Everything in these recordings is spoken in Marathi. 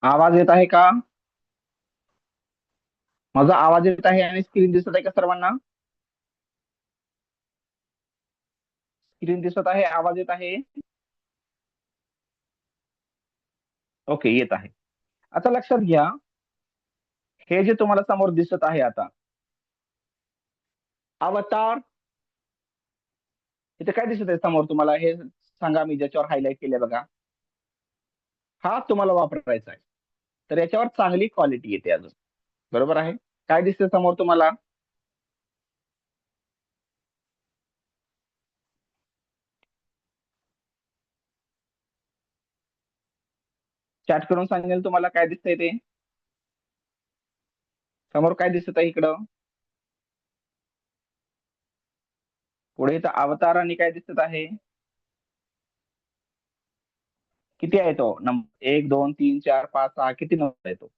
आवाज येत आहे का? माझा आवाज येत आहे आणि स्क्रीन दिसत आहे का सर्वांना? स्क्रीन दिसत आहे, आवाज येत आहे. ओके, येत आहे. आता लक्षात घ्या, हे जे तुम्हाला समोर दिसत आहे आता, अवतार. इथे काय दिसत आहे समोर तुम्हाला, हे सांगा. मी ज्याच्यावर हायलाईट केले बघा, हा तुम्हाला वापरायचा आहे. तर याच्यावर चांगली क्वालिटी येते अजून. बरोबर आहे. काय दिसते समोर तुम्हाला? चॅट करून सांगेल तुम्हाला काय दिसतंय ते. समोर काय दिसत आहे इकडं? पुढे इथं अवतार आणि काय दिसत आहे? किती आहे तो नंबर? 1 2 3 4 5 6, किती नंबर आहे तो?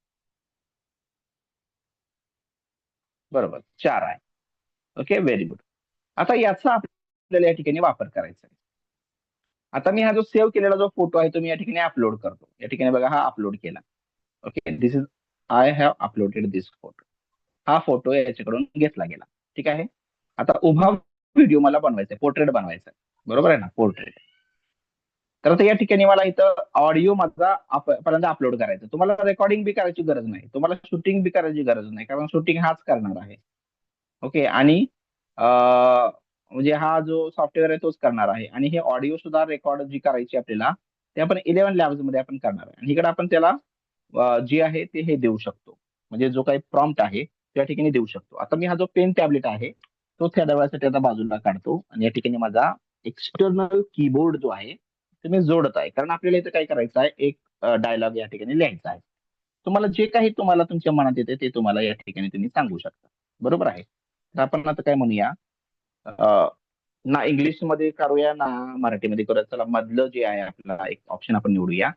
बरोबर, 4 आहे. Okay, very good. आता याचा आपल्याला या ठिकाणी वापर करायचा आहे. आता मी हा जो सेव्ह केलेला जो फोटो आहे तो मी या ठिकाणी अपलोड करतो. या ठिकाणी बघा, हा अपलोड केला. Okay, this is, I have uploaded this photo. हा फोटो याच्याकडून घेतला गेला. ठीक आहे. आता उभा व्हिडिओ मला बनवायचा आहे, पोर्ट्रेट बनवायचा आहे. बरोबर आहे ना, पोर्ट्रेट. तर आता या ठिकाणी मला इथं ऑडिओ माझा पर्यंत अपलोड करायचा. तुम्हाला रेकॉर्डिंग बी करायची गरज नाही, तुम्हाला शूटिंग बी करायची गरज नाही, कारण शूटिंग हाच करणार आहे. ओके. आणि म्हणजे हा जो सॉफ्टवेअर आहे तोच करणार आहे. आणि हे ऑडिओ सुद्धा रेकॉर्ड जी करायची आपल्याला, ते आपण 11 लॅब्स मध्ये आपण करणार आहे. आणि इकडे आपण त्याला जे आहे ते हे देऊ शकतो. म्हणजे जो काही प्रॉम्प्ट आहे त्या ठिकाणी देऊ शकतो. आता मी हा जो पेन टॅबलेट आहे तो थोड्या वेळासाठी आता बाजूला काढतो आणि या ठिकाणी माझा एक्सटर्नल कीबोर्ड जो आहे ते मी जोडत आहे, कारण आपल्याला इथे काय करायचं आहे, एक डायलॉग या ठिकाणी लिहायचा आहे. तुम्हाला जे काही तुम्हाला तुमच्या मनात येते ते तुम्हाला या ठिकाणी तुम्ही सांगू शकता. बरोबर आहे. तर आपण आता काय म्हणूया, अ, ना इंग्लिश मध्ये करूया ना मराठीमध्ये करूया. चला, मधलं जे आहे आपल्याला एक ऑप्शन आपण निवडूया.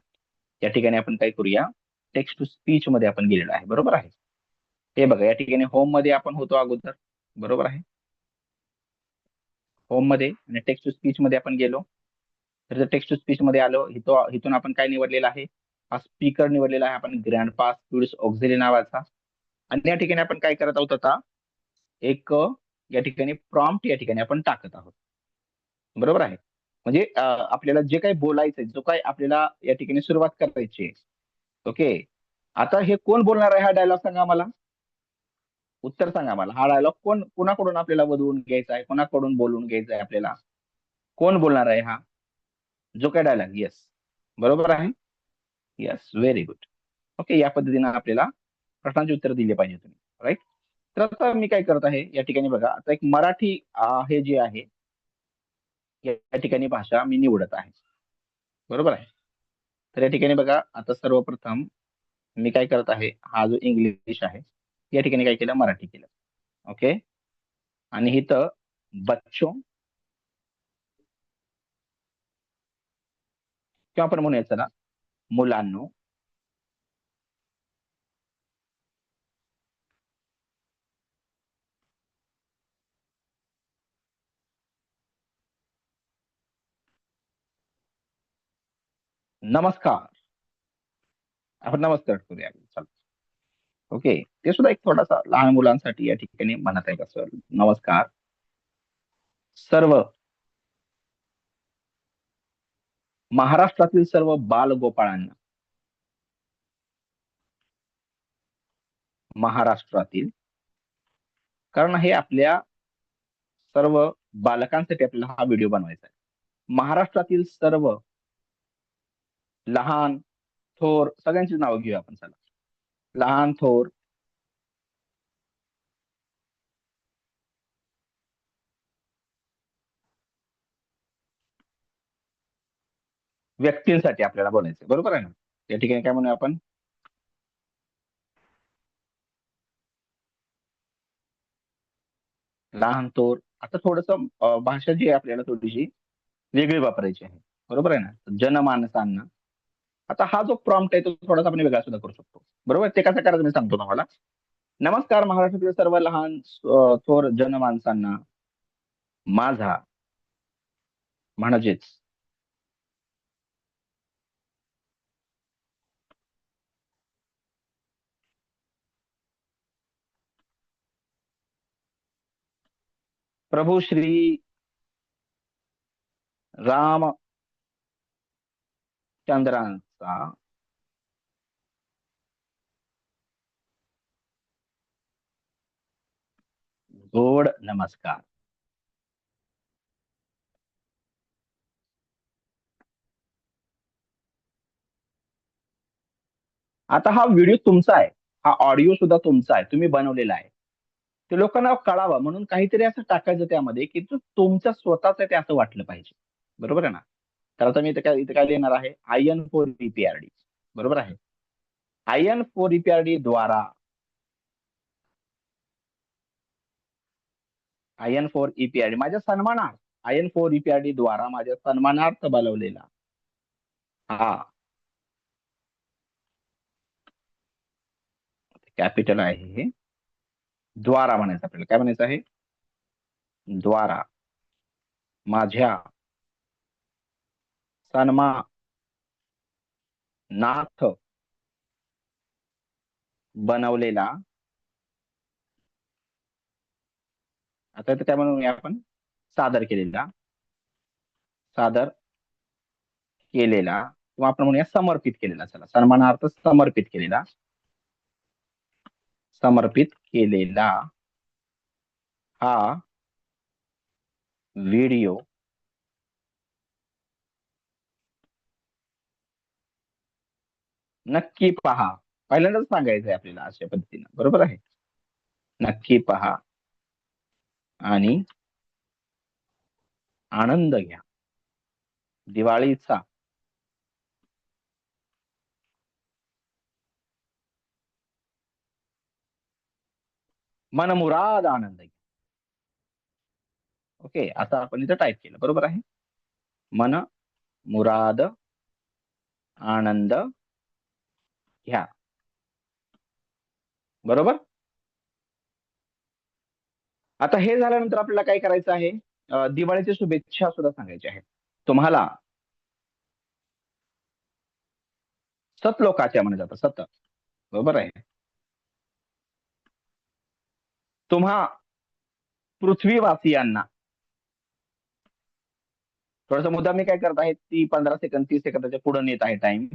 या ठिकाणी आपण काय करूया, टेक्स्ट टू स्पीच मध्ये आपण गेलेलो आहे. बरोबर आहे. हे बघा, या ठिकाणी होम मध्ये आपण होतो अगोदर. बरोबर आहे. होम मध्ये आणि टेक्स्ट टू स्पीच मध्ये आपण गेलो. तर टेक्स्ट टू स्पीच मध्ये आलो, इथून आपण काय निवडलेलं आहे, हा स्पीकर निवडलेला आहे आपण, ग्रँड पास स्टुडिओ ऑक्झिली नावाचा. आणि या ठिकाणी आपण काय करत आहोत आता, एक या ठिकाणी प्रॉम्प्ट या ठिकाणी आपण टाकत आहोत. बरोबर आहे. म्हणजे आपल्याला जे काही बोलायचंय, जो काही आपल्याला या ठिकाणी सुरुवात करायची आहे. ओके. आता हे कोण बोलणार आहे हा डायलॉग, सांगा मला. उत्तर सांगा मला, हा डायलॉग कोणाकडून आपल्याला वधवून घ्यायचा आहे, कोणाकडून बोलून घ्यायचा आहे आपल्याला? कोण बोलणार आहे हा जो काय डायलॉग? येस, बरोबर आहे. Yes, very good. ओके, या पद्धतीने आपल्याला प्रश्नांचे उत्तर दिले पाहिजे तुम्ही. राईट. तर आता मी काय करत आहे या ठिकाणी बघा, आता एक मराठी हे जे आहे या ठिकाणी भाषा मी निवडत आहे. बरोबर आहे. तर या ठिकाणी बघा, आता सर्वप्रथम मी काय करत आहे, हा जो इंग्लिश आहे या ठिकाणी काय केलं, मराठी केलं. ओके. आणि इथं बच्चो, किंवा आपण म्हणूया चला, मुलांनो. नमस्कार. आपण नमस्कार करूया, चला. ओके. ते सुद्धा एक थोडासा लहान मुलांसाठी या ठिकाणी म्हणत आहे कसं, नमस्कार सर्व महाराष्ट्रातील सर्व बालगोपाळांना. महाराष्ट्रातील, कारण हे आपल्या सर्व बालकांसाठी आपल्याला हा व्हिडिओ बनवायचा आहे. महाराष्ट्रातील सर्व लहान थोर सगळ्यांची नावं घेऊया आपण, चला. लहान थोर व्यक्तींसाठी आपल्याला बोलायचं, बरोबर आहे ना. या ठिकाणी काय म्हणूया आपण, लहान थोर. आता थोडस भाषा जी आहे आपल्याला थोडीशी वेगळी वापरायची आहे. बरोबर आहे ना. जनमानसांना. आता हा जो प्रॉम्प्ट आहे तो थोडासा आपण वेगळा सुद्धा करू शकतो. बरोबर, ते कसं करायचं मी सांगतो तुम्हाला. नमस्कार महाराष्ट्रातील सर्व लहान थोर जनमानसांना माझा, म्हणजेच प्रभू श्री रामचंद्रांचा गोड नमस्कार. आता हा व्हिडिओ तुमचा आहे, हा ऑडिओ सुद्धा तुमचा आहे, तुम्ही बनवलेला आहे. ते लोकांना कळावं म्हणून काहीतरी असं टाकायचं त्यामध्ये की तो तुमच्या स्वतःच आहे ते असं वाटलं पाहिजे. बरोबर आहे ना? तर आता मी इथे काय लिहिणार आहे, IN4 EPRD. बरोबर आहे. IN4 EPRD द्वारा IN4 EPRD माझ्या सन्मानार्थ, IN4 EPRD द्वारा माझ्या सन्मानार्थ बनवलेला हा कॅपिटल आहे हे. द्वारा म्हणायचं आपल्याला, काय म्हणायचं आहे? द्वारा माझ्या सन्मानार्थ बनवलेला. आता इथे काय म्हणूया आपण? सादर केलेला. सादर केलेला किंवा आपण म्हणूया समर्पित केलेला. चला, सन्मानार्थ समर्पित केलेला. समर्पित केलेला हा व्हिडिओ नक्की पहा. पहिल्यांदाच सांगायचं आहे आपल्याला अशा पद्धतीने. बरोबर आहे. नक्की पहा आणि आनंद घ्या. दिवाळीचा मनमुराद आनंद घ्या. ओके, असं आपण इथं टाईप केलं. बरोबर आहे. मन मुराद आनंद घ्या. बरोबर. आता हे झाल्यानंतर आपल्याला काय करायचं आहे? दिवाळीच्या शुभेच्छा सुद्धा सांगायच्या आहेत तुम्हाला. सतलोकाच्या म्हणे जातं, सत. बरोबर आहे. तुम्हा पृथ्वीवासियांना. थोडासा मुद्दा मी काय करत आहे, ती 15 सेकंद 30 सेकंदाच्या पुढे नेत आहे टाइम.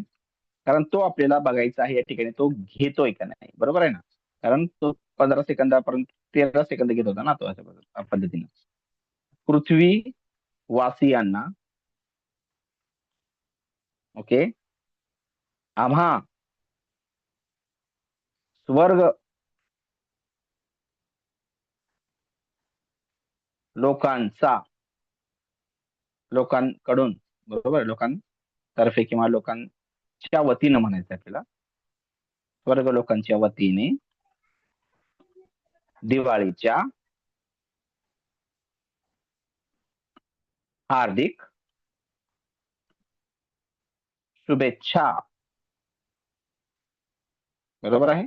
कारण तो आपल्याला बघायचा आहे या ठिकाणी, तो घेतोय का नाही. बरोबर आहे ना? कारण तो 15 सेकंदापर्यंत 13 सेकंद घेत होता ना तो, अशा पद्धतीने. पृथ्वी वासियांना. ओके. आम्हा स्वर्ग लोकांचा. लोकांकडून. बरोबर, लोकांतर्फे किंवा लोकांच्या वतीनं म्हणायचं आपल्याला. स्वर्ग लोकांच्या वतीने दिवाळीच्या हार्दिक शुभेच्छा. बरोबर आहे.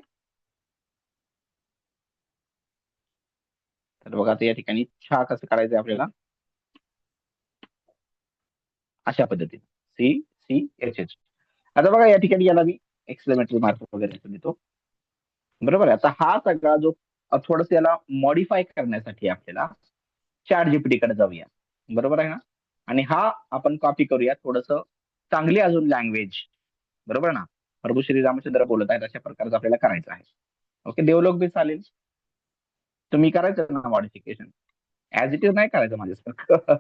तर बघा, आता या ठिकाणी छा कसं काढायचं आपल्याला, अशा पद्धतीने. CCHH. आता बघा या ठिकाणी याला मी एक्सक्लेमेटरी मार्क वगैरे देतो. बरोबर आहे. आता हा सगळा जो थोडस याला मॉडीफाय करण्यासाठी आपल्याला चॅट जीपीटी कडे जाऊया. बरोबर आहे ना? आणि हा आपण कॉपी करूया थोडस चांगली अजून लँग्वेज. बरोबर ना? प्रभू श्री रामचंद्र बोलत आहेत अशा प्रकारचं आपल्याला करायचं आहे. ओके, देवलोक बी चालेल. तुम्ही करायचं ना मॉडिफिकेशन. ऍज इट इज नाही करायचं माझ्यासारखं.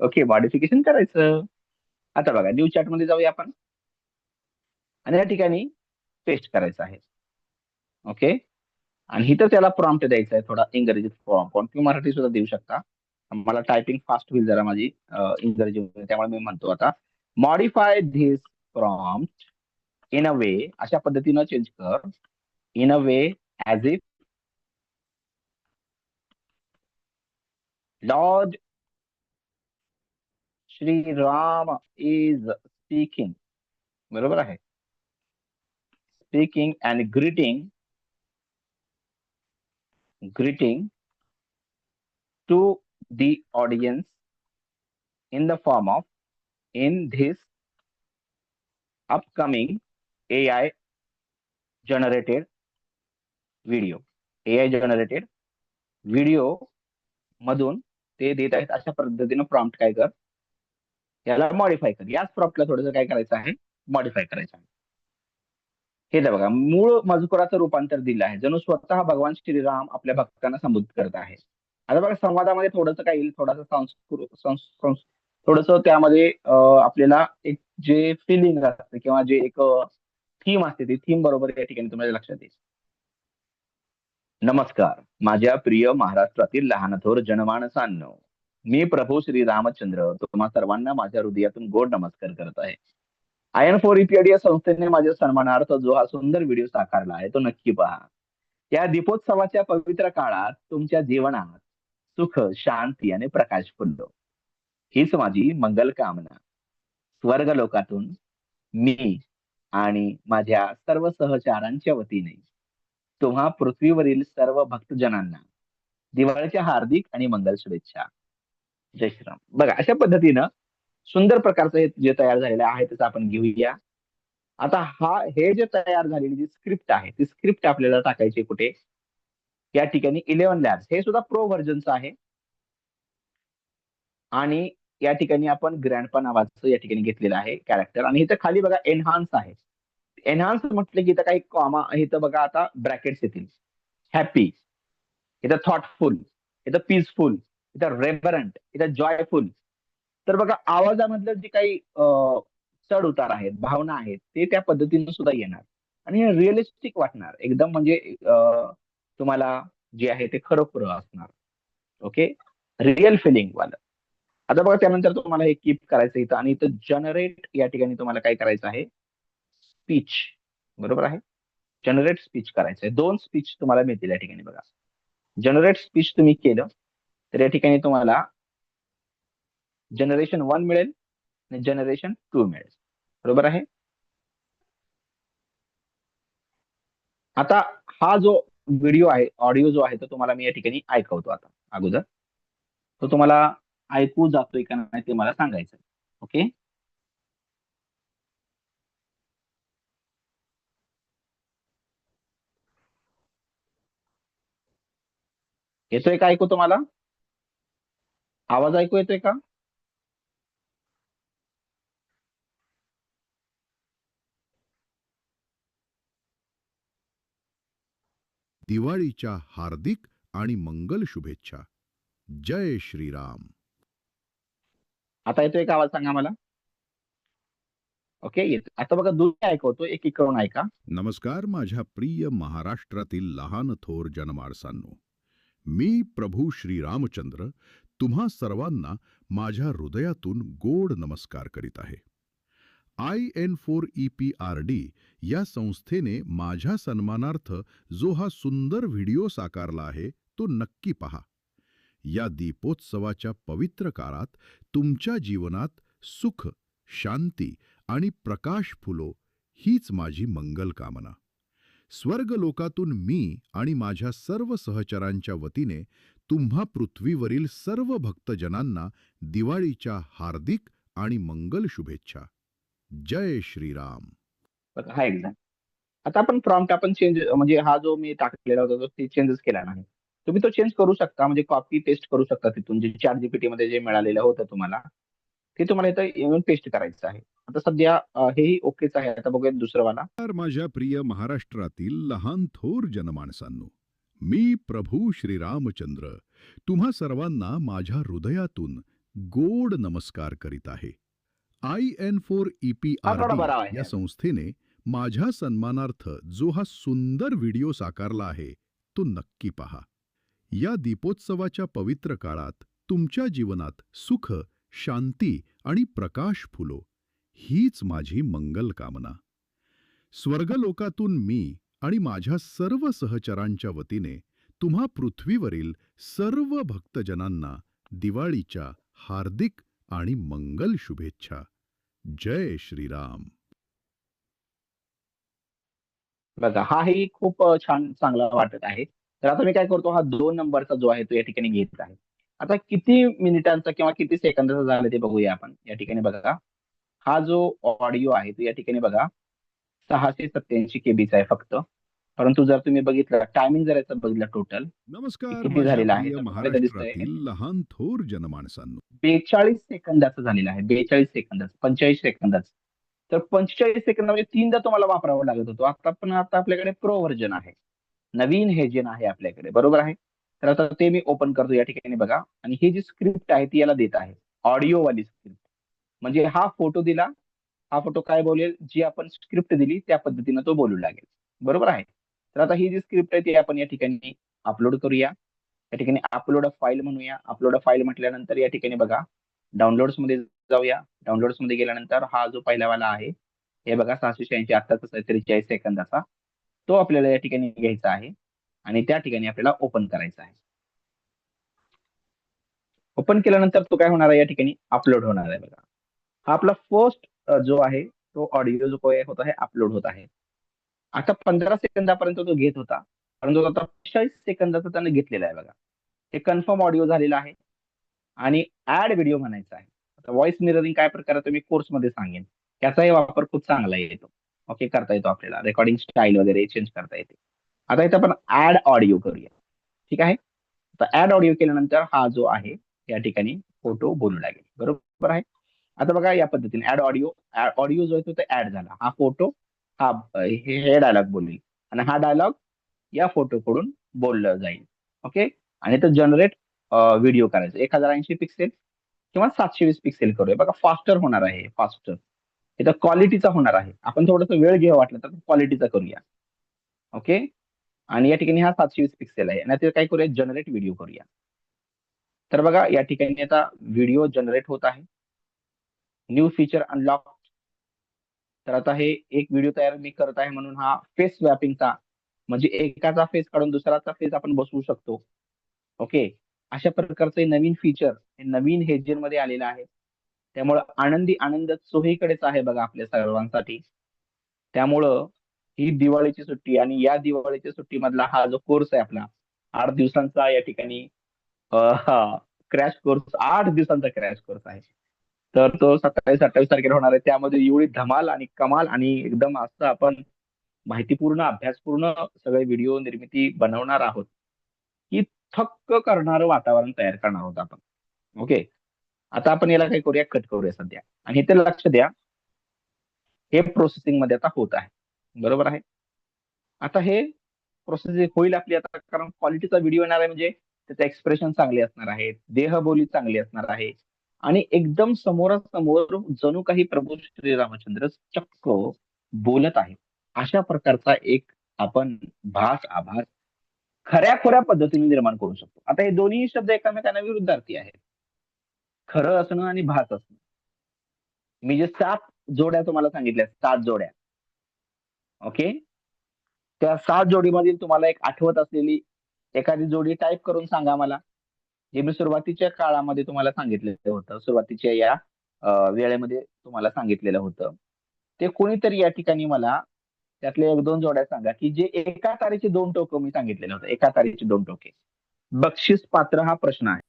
ओके, मॉडिफिकेशन करायचं. आता बघा, न्यू चॅट मध्ये जाऊया आपण आणि या ठिकाणी पेस्ट करायचं आहे. ओके. आणि इथं त्याला प्रॉम्प्ट द्यायचा आहे थोडा इंग्रजीत प्रॉम्प्ट किंवा मराठी सुद्धा देऊ शकता. मला टायपिंग फास्ट होईल जरा माझी इंग्रजी, त्यामुळे मी म्हणतो आता modify this prompt in a way. अशा पद्धतीनं चेंज कर. In a way as if lord Shri Ram is speaking. बरोबर आहे. Speaking and greeting to the audience in the form of in this upcoming AI generated video. AI generated video मधून ते देत आहेत अशा पद्धतीनं प्रॉम्प्ट काय कर, याला मॉडीफाय कर. याच प्रॉम्प्टला थोडंसं काय करायचं आहे, मॉडीफाय करायचं आहे. हे तर बघा, मूळ मजकुराचं रूपांतर दिलं आहे, जणू स्वतः भगवान श्रीराम आपल्या भक्तांना संबोधित करत आहे. आता बघा, संवादामध्ये थोडंसं काय येईल, थोडासा थोडस त्यामध्ये आपल्याला एक जे फिलिंग असते किंवा जे एक थीम असते, ती थीम बरोबर या ठिकाणी तुम्हाला लक्षात येईल. नमस्कार माझ्या प्रिय महाराष्ट्रातील लहान थोर जनमानसांनो, मी प्रभू श्री रामचंद्र तुम्हा सर्वांना माझ्या हृदयातून गोड नमस्कार करत आहे. आयन फोर ईपीआयडी या संस्थेने माझ्या सन्मानार्थ जो हा सुंदर व्हिडिओ साकारला आहे तो नक्की पहा. या दीपोत्सवाच्या पवित्र काळात तुमच्या जीवनात सुख, शांती आणि प्रकाश फुललो, हीच माझी मंगल कामना. स्वर्ग लोकातून मी आणि माझ्या सर्व सहचारांच्या वतीने तुम्हा पृथ्वीवरील सर्व भक्तजनांना दिवाळीच्या हार्दिक आणि मंगल शुभेच्छा. जय श्रीराम. बघा, अशा पद्धतीनं सुंदर प्रकारचं हे जे तयार झालेलं आहे त्याचं आपण घेऊया. आता हे जे तयार झालेली जी स्क्रिप्ट आहे, ती स्क्रिप्ट आपल्याला टाकायची कुठे, या ठिकाणी 11 लॅब्स, हे सुद्धा प्रो व्हर्जनचं आहे. आणि या ठिकाणी आपण ग्रँडपा नावाचं या ठिकाणी घेतलेलं आहे कॅरेक्टर, आणि इथं खाली बघा एनहान्स आहे. एनहान्स म्हटलं की इथं काही कॉमा, इथं बघा आता ब्रॅकेट्स येतील. हॅपी, इथं थॉटफुल, इथं पीसफुल, इथं रेबरंट, इथं जॉयफुल. तर बघा, आवाजामधलं जे काही चढ उतार आहेत, भावना आहेत, ते त्या पद्धतीने सुद्धा येणार आणि रिअलिस्टिक वाटणार एकदम, म्हणजे तुम्हाला जे आहे ते खरोखर असणार. ओके, रिअल फिलिंग वाला. आता बघा, त्यानंतर तुम्हाला हे कीप करायचं इथं, आणि इथं जनरेट या ठिकाणी तुम्हाला काय करायचं आहे, स्पीच. बरोबर आहे, जनरेट स्पीच करायचं आहे. 2 स्पीच तुम्हाला मिळतील या ठिकाणी. बघा, जनरेट स्पीच तुम्ही केलं तर या ठिकाणी तुम्हाला जनरेशन 1 मिळेल आणि जनरेशन 2 मिळेल. बरोबर आहे. आता हा जो व्हिडिओ आहे, ऑडिओ जो आहे, तो तुम्हाला मी या ठिकाणी ऐकवतो आता अगोदर. तो तुम्हाला ऐकू जातोय का नाही ते मला सांगायचं. ओके, येतोय का ऐकू तुम्हाला? आवाज ऐकू येतोय का? दिवाळीच्या हार्दिक आणि मंगल शुभेच्छा. जय श्रीराम. आता येतोय का आवाज, सांगा मला. ओके, येतो. आता बघा, दोन्ही ऐकवतो, एक एक करून ऐका. नमस्कार माझ्या प्रिय महाराष्ट्रातील लहान थोर जनमानसांनो, मी प्रभू श्री रामचंद्र तुम्हा सर्वांना माझ्या हृदयातून गोड नमस्कार करीत आहे. IN4EPRD या संस्थेने माझ्या सन्मानार्थ जो हा सुंदर व्हिडिओ साकारला आहे तो नक्की पहा. या दीपोत्सवाच्या पवित्र काळात तुमच्या जीवनात सुख, शांती आणि प्रकाश फुलो, हीच माझी मंगल कामना. स्वर्ग लोकातून मी आणि माझ्या सर्व सहचरांच्या वतीने तुम्हा पृथ्वीवरील सर्व भक्तजनांना दिवाळीच्या हार्दिक आणि मंगल शुभेच्छा. जय श्रीराम. बघा, हा एक्झाम. आता आपण प्रॉम्प्ट आपण चेंज, म्हणजे हा जो मी टाकलेला होता तो ते चेंजेस केला नाही. तुम्ही तो चेंज करू शकता, म्हणजे कॉपी पेस्ट करू शकता तिथून, जे चॅट जीपीटी मध्ये जे मिळालेलं होतं तुम्हाला, ते तुम्हाला इथं येऊन पेस्ट करायचं आहे. आता सध्या हेही ओकेच आहे. आता बघूया दुसरं वाला. तर माझ्या प्रिय महाराष्ट्रातील लहान थोर जनमानसांनो, मी प्रभू श्री रामचंद्र तुम्हा सर्वांना माझ्या हृदयातून गोड नमस्कार करीत आहे. हा थोडा IN4EPRD बरा या आहे. संस्थेने माझ्या सन्मानार्थ जो हा सुंदर व्हिडिओ साकारला आहे तो नक्की पहा. या दीपोत्सवाच्या पवित्र काळात तुमच्या जीवनात सुख, शांती आणि प्रकाश फुलो, हीच माझी मंगल कामना. स्वर्गलोकातून मी आणि माझ्या सर्व सहचरांच्या वतीने तुम्हा पृथ्वीवरील सर्व भक्तजनांना दिवाळीच्या हार्दिक आणि मंगल शुभेच्छा. जय श्रीराम. बघा, हाही खूप छान, चांगला वाटत आहे. तर आता मी काय करतो, हा 2 नंबरचा जो आहे तो या ठिकाणी घेत आहे. आता किती मिनिटांचा किंवा किती सेकंदाचा झालं ते बघूया आपण या ठिकाणी. बघा, हा जो ऑडिओ आहे तो या ठिकाणी बघा 687 केबीचा आहे फक्त. परंतु जर तुम्ही बघितलं टायमिंग जर याचं बघितलं टोटल नमस्कार किती माझ्या झालेला आहे प्रिय तर तुम्हाला इथं दिसतंय महाराष्ट्रातील लहान थोर जनमानसांनो. 42 सेकंदाचं झालेलं आहे. 42 सेकंदाचं, 45 सेकंदाचं. तर 45 सेकंदामध्ये तीनदा तुम्हाला वापरावा लागत होतो. आता आपल्याकडे प्रो व्हर्जन आहे. नवीन हे जे आहे आपल्याकडे, बरोबर आहे. तर आता ते मी ओपन करतो या ठिकाणी बघा आणि ही जी स्क्रिप्ट आहे ती याला देत आहे. ऑडिओ वाली स्क्रिप्ट. म्हणजे हा फोटो दिला, हा फोटो काय बोलेल, जी आपण स्क्रिप्ट दिली त्या पद्धतीनं तो बोलू लागेल. बरोबर आहे. तर आता ही जी स्क्रिप्ट आहे ती आपण या ठिकाणी अपलोड करूया. या ठिकाणी अपलोड फाईल म्हणूया. अपलोड फाईल म्हटल्यानंतर या ठिकाणी बघा डाउनलोड्स मध्ये जाऊया. डाउनलोड्स मध्ये गेल्यानंतर हा जो पहिलावाला आहे, हे बघा 686 आत्ताचा 43 सेकंदाचा, तो आपल्याला या ठिकाणी घ्यायचा आहे आणि त्या ठिकाणी आपल्याला ओपन करायचा आहे. ओपन केल्यानंतर तो काय होणार आहे या ठिकाणी अपलोड होणार आहे बघा. हा आपला फर्स्ट जो आहे तो ऑडिओ जो काय होत आहे अपलोड होत आहे. आता 15 सेकंदापर्यंत तो घेत होता, परंतु आता 45 सेकंदाचा त्याने घेतलेला आहे बघा. हे कन्फर्म ऑडिओ झालेला आहे आणि ऍड व्हिडिओ म्हणायचा आहे. आता व्हॉइस मिररिंग काय प्रकार आहे मी कोर्समध्ये सांगेन. त्याचाही वापर खूप चांगला येतो. ओके, करता येतो आपल्याला रेकॉर्डिंग स्टाईल वगैरे चेंज करता येते. आता इथं आपण ऍड ऑडिओ करूया. ठीक आहे. आता ऍड ऑडिओ केल्यानंतर हा जो आहे या ठिकाणी फोटो बोलू लागेल. बरोबर आहे. आता बघा या पद्धतीने ऍड ऑडिओ, ऑडिओ जो आहे तो ऍड झाला. हा फोटो हा हे डायलॉग बोलेल आणि हा डायलॉग या फोटो कडून बोललं जाईल. ओके. आणि तो जनरेट व्हिडिओ करायचा 1080 पिक्सेल किंवा 720 पिक्सेल करूया. बघा फास्टर होणार आहे, फास्टर. इथं क्वालिटीचा होणार आहे. आपण थोडस वेळ घ्यावा वाटलं तर क्वालिटीचा करूया. ओके. आणि या ठिकाणी हा 720 पिक्सेल आहे आणि ते काय करूया जनरेट व्हिडिओ करूया. तर बघा या ठिकाणी आता व्हिडिओ जनरेट होत आहे. New feature unlock. तर आता हे एक व्हिडिओ तयार मी करत आहे म्हणून हा फेस स्वॅपिंगचा, म्हणजे एकाचा फेस काढून दुसराचा फेस आपण बसवू शकतो. ओके. अशा प्रकारचं हे नवीन फीचर हे नवीन हेजर मध्ये आलेलं आहे. त्यामुळं आनंदी आनंद चोहीकडेच आहे बघा आपल्या सर्वांसाठी. त्यामुळं ही दिवाळीची सुट्टी आणि या दिवाळीच्या सुट्टीमधला हा जो कोर्स आहे आपला 8 दिवसांचा या ठिकाणी क्रॅश कोर्स, 8 दिवसांचा क्रॅश कोर्स आहे. तर तो 27-28 तारखेला होणार आहे. त्यामध्ये एवढी धमाल आणि कमाल आणि एकदम असं आपण माहितीपूर्ण अभ्यासपूर्ण सगळे व्हिडिओ निर्मिती बनवणार आहोत की थक्क करणारं वातावरण तयार करणार आहोत आपण. ओके. आता आपण याला काय करूया कट करूया सध्या आणि इथे लक्ष द्या, हे प्रोसेसिंग मध्ये आता होत आहे. बरोबर आहे. आता हे प्रोसेस होईल आपली आता, कारण क्वालिटीचा व्हिडिओ येणार आहे म्हणजे त्याचं एक्सप्रेशन चांगले असणार आहेत, देहबोली चांगली असणार आहे आणि एकदम समोरासमोर जणू काही प्रभू श्रीरामचंद्र चक्क बोलत आहे. अशा प्रकारचा एक आपण आभास खऱ्या खोऱ्या पद्धतीने निर्माण करू शकतो. आता हे दोन्ही शब्द एकमेकांना विरुद्धार्थी आहेत. खरं असणं आणि भास असणं. मी जे 7 जोड्या तुम्हाला सांगितल्या, 7 जोड्या. ओके. त्या 7 जोडीमधील तुम्हाला एक आठवत असलेली एखादी जोडी टाइप करून सांगा मला. जे मी सुरुवातीच्या काळामध्ये तुम्हाला सांगितलेलं होतं. सुरुवातीच्या या वेळेमध्ये तुम्हाला सांगितलेलं होतं. ते कोणीतरी या ठिकाणी मला त्यातल्या 1-2 जोड्या सांगा, की जे एका तारेचे 2 टोकं मी सांगितलेलं होतं. एका तारेचे 2 टोके. बक्षीस पात्र हा प्रश्न आहे.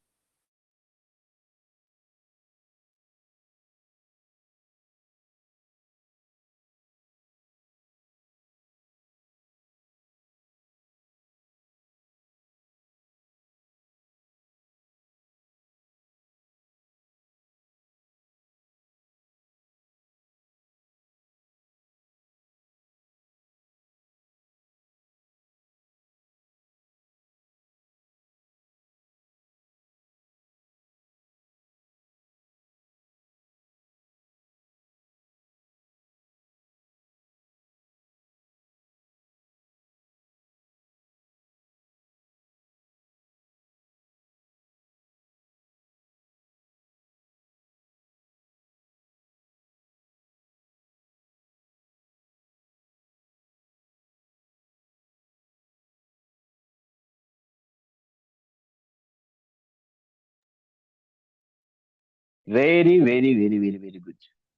Very, very, very, very, very good.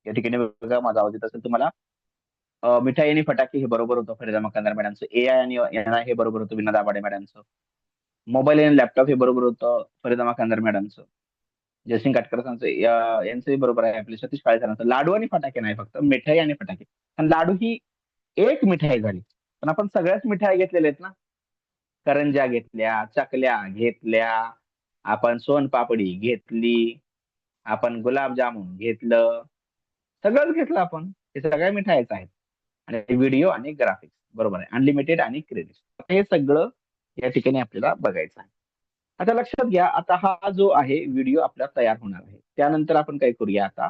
या ठिकाणी बघा माझा आवाज येत असेल तुम्हाला. मिठाई आणि फटाके हे बरोबर होतं फरीदा मकंदार मॅडमचं. एआय आणि एनआय हे बरोबर होतं विना दाभाडे मॅडमचं. मोबाईल आणि लॅपटॉप हे बरोबर होतं फरीदा मकंदार मॅडमचं. जयसिंग काटकरांचं यांचंही बरोबर आहे. आपले सतीश काळेकरांचं. लाडू आणि फटाके नाही, फक्त मिठाई आणि फटाके. आणि लाडू ही एक मिठाई झाली. पण आपण सगळ्याच मिठाई घेतलेल्या आहेत ना. करंज्या घेतल्या, चकल्या घेतल्या, आपण सोनपापडी घेतली, आपण गुलाबजामुन घेतलं, सगळंच घेतलं आपण. हे सगळ्या मिठाईच आहेत. आणि व्हिडिओ आणि ग्राफिक्स बरोबर आहे, अनलिमिटेड आणि क्रेडिट, हे सगळं या ठिकाणी आपल्याला बघायचं आहे. आता लक्षात घ्या, आता हा जो आहे व्हिडिओ आपला तयार होणार आहे, त्यानंतर आपण काय करूया, आता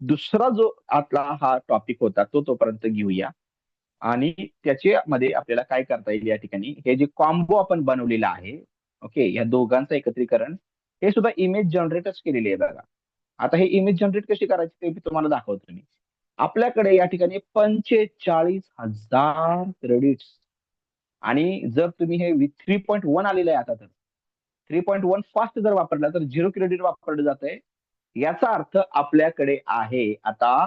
दुसरा जो आपला हा टॉपिक होता तो तोपर्यंत घेऊया. आणि त्याच्यामध्ये आपल्याला काय करता येईल, या ठिकाणी हे जे कॉम्बो आपण बनवलेला आहे, ओके, या दोघांचं एकत्रीकरण, हे सुद्धा इमेज जनरेटच केलेली आहे बघा. आता हे इमेज जनरेट कशी करायची ते मी तुम्हाला दाखवतो. मी आपल्याकडे या ठिकाणी 45,000 क्रेडिट्स, आणि जर तुम्ही हे 3.1 आलेलं आहे आता, तर 3.1 फास्ट जर वापरला तर 0 क्रेडिट वापरलं जात आहे. याचा अर्थ आपल्याकडे आहे आता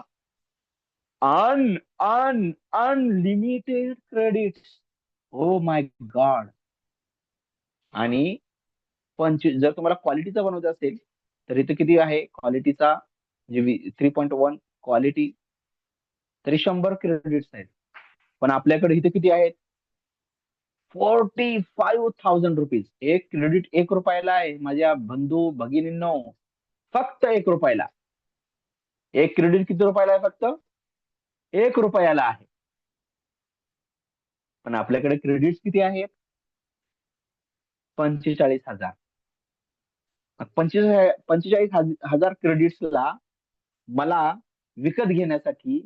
unlimited credits. Oh my God. आणि जर तुम्हाला क्वालिटीचा बनवायचा असेल तर इथे किती आहे क्वालिटीचा, म्हणजे 3.1 क्वालिटी, तरी 100 क्रेडिट्स आहेत. पण आपल्याकडे इथे किती आहेत, 45,000 रुपीज. एक क्रेडिट 1 रुपयाला आहे माझ्या बंधू भगिनींनो, फक्त 1 रुपयाला. एक क्रेडिट किती रुपयाला आहे, फक्त 1 रुपयाला आहे. पण आपल्याकडे क्रेडिट किती आहेत, 45,000. 45,000 क्रेडिट्सला मला विकत घेण्यासाठी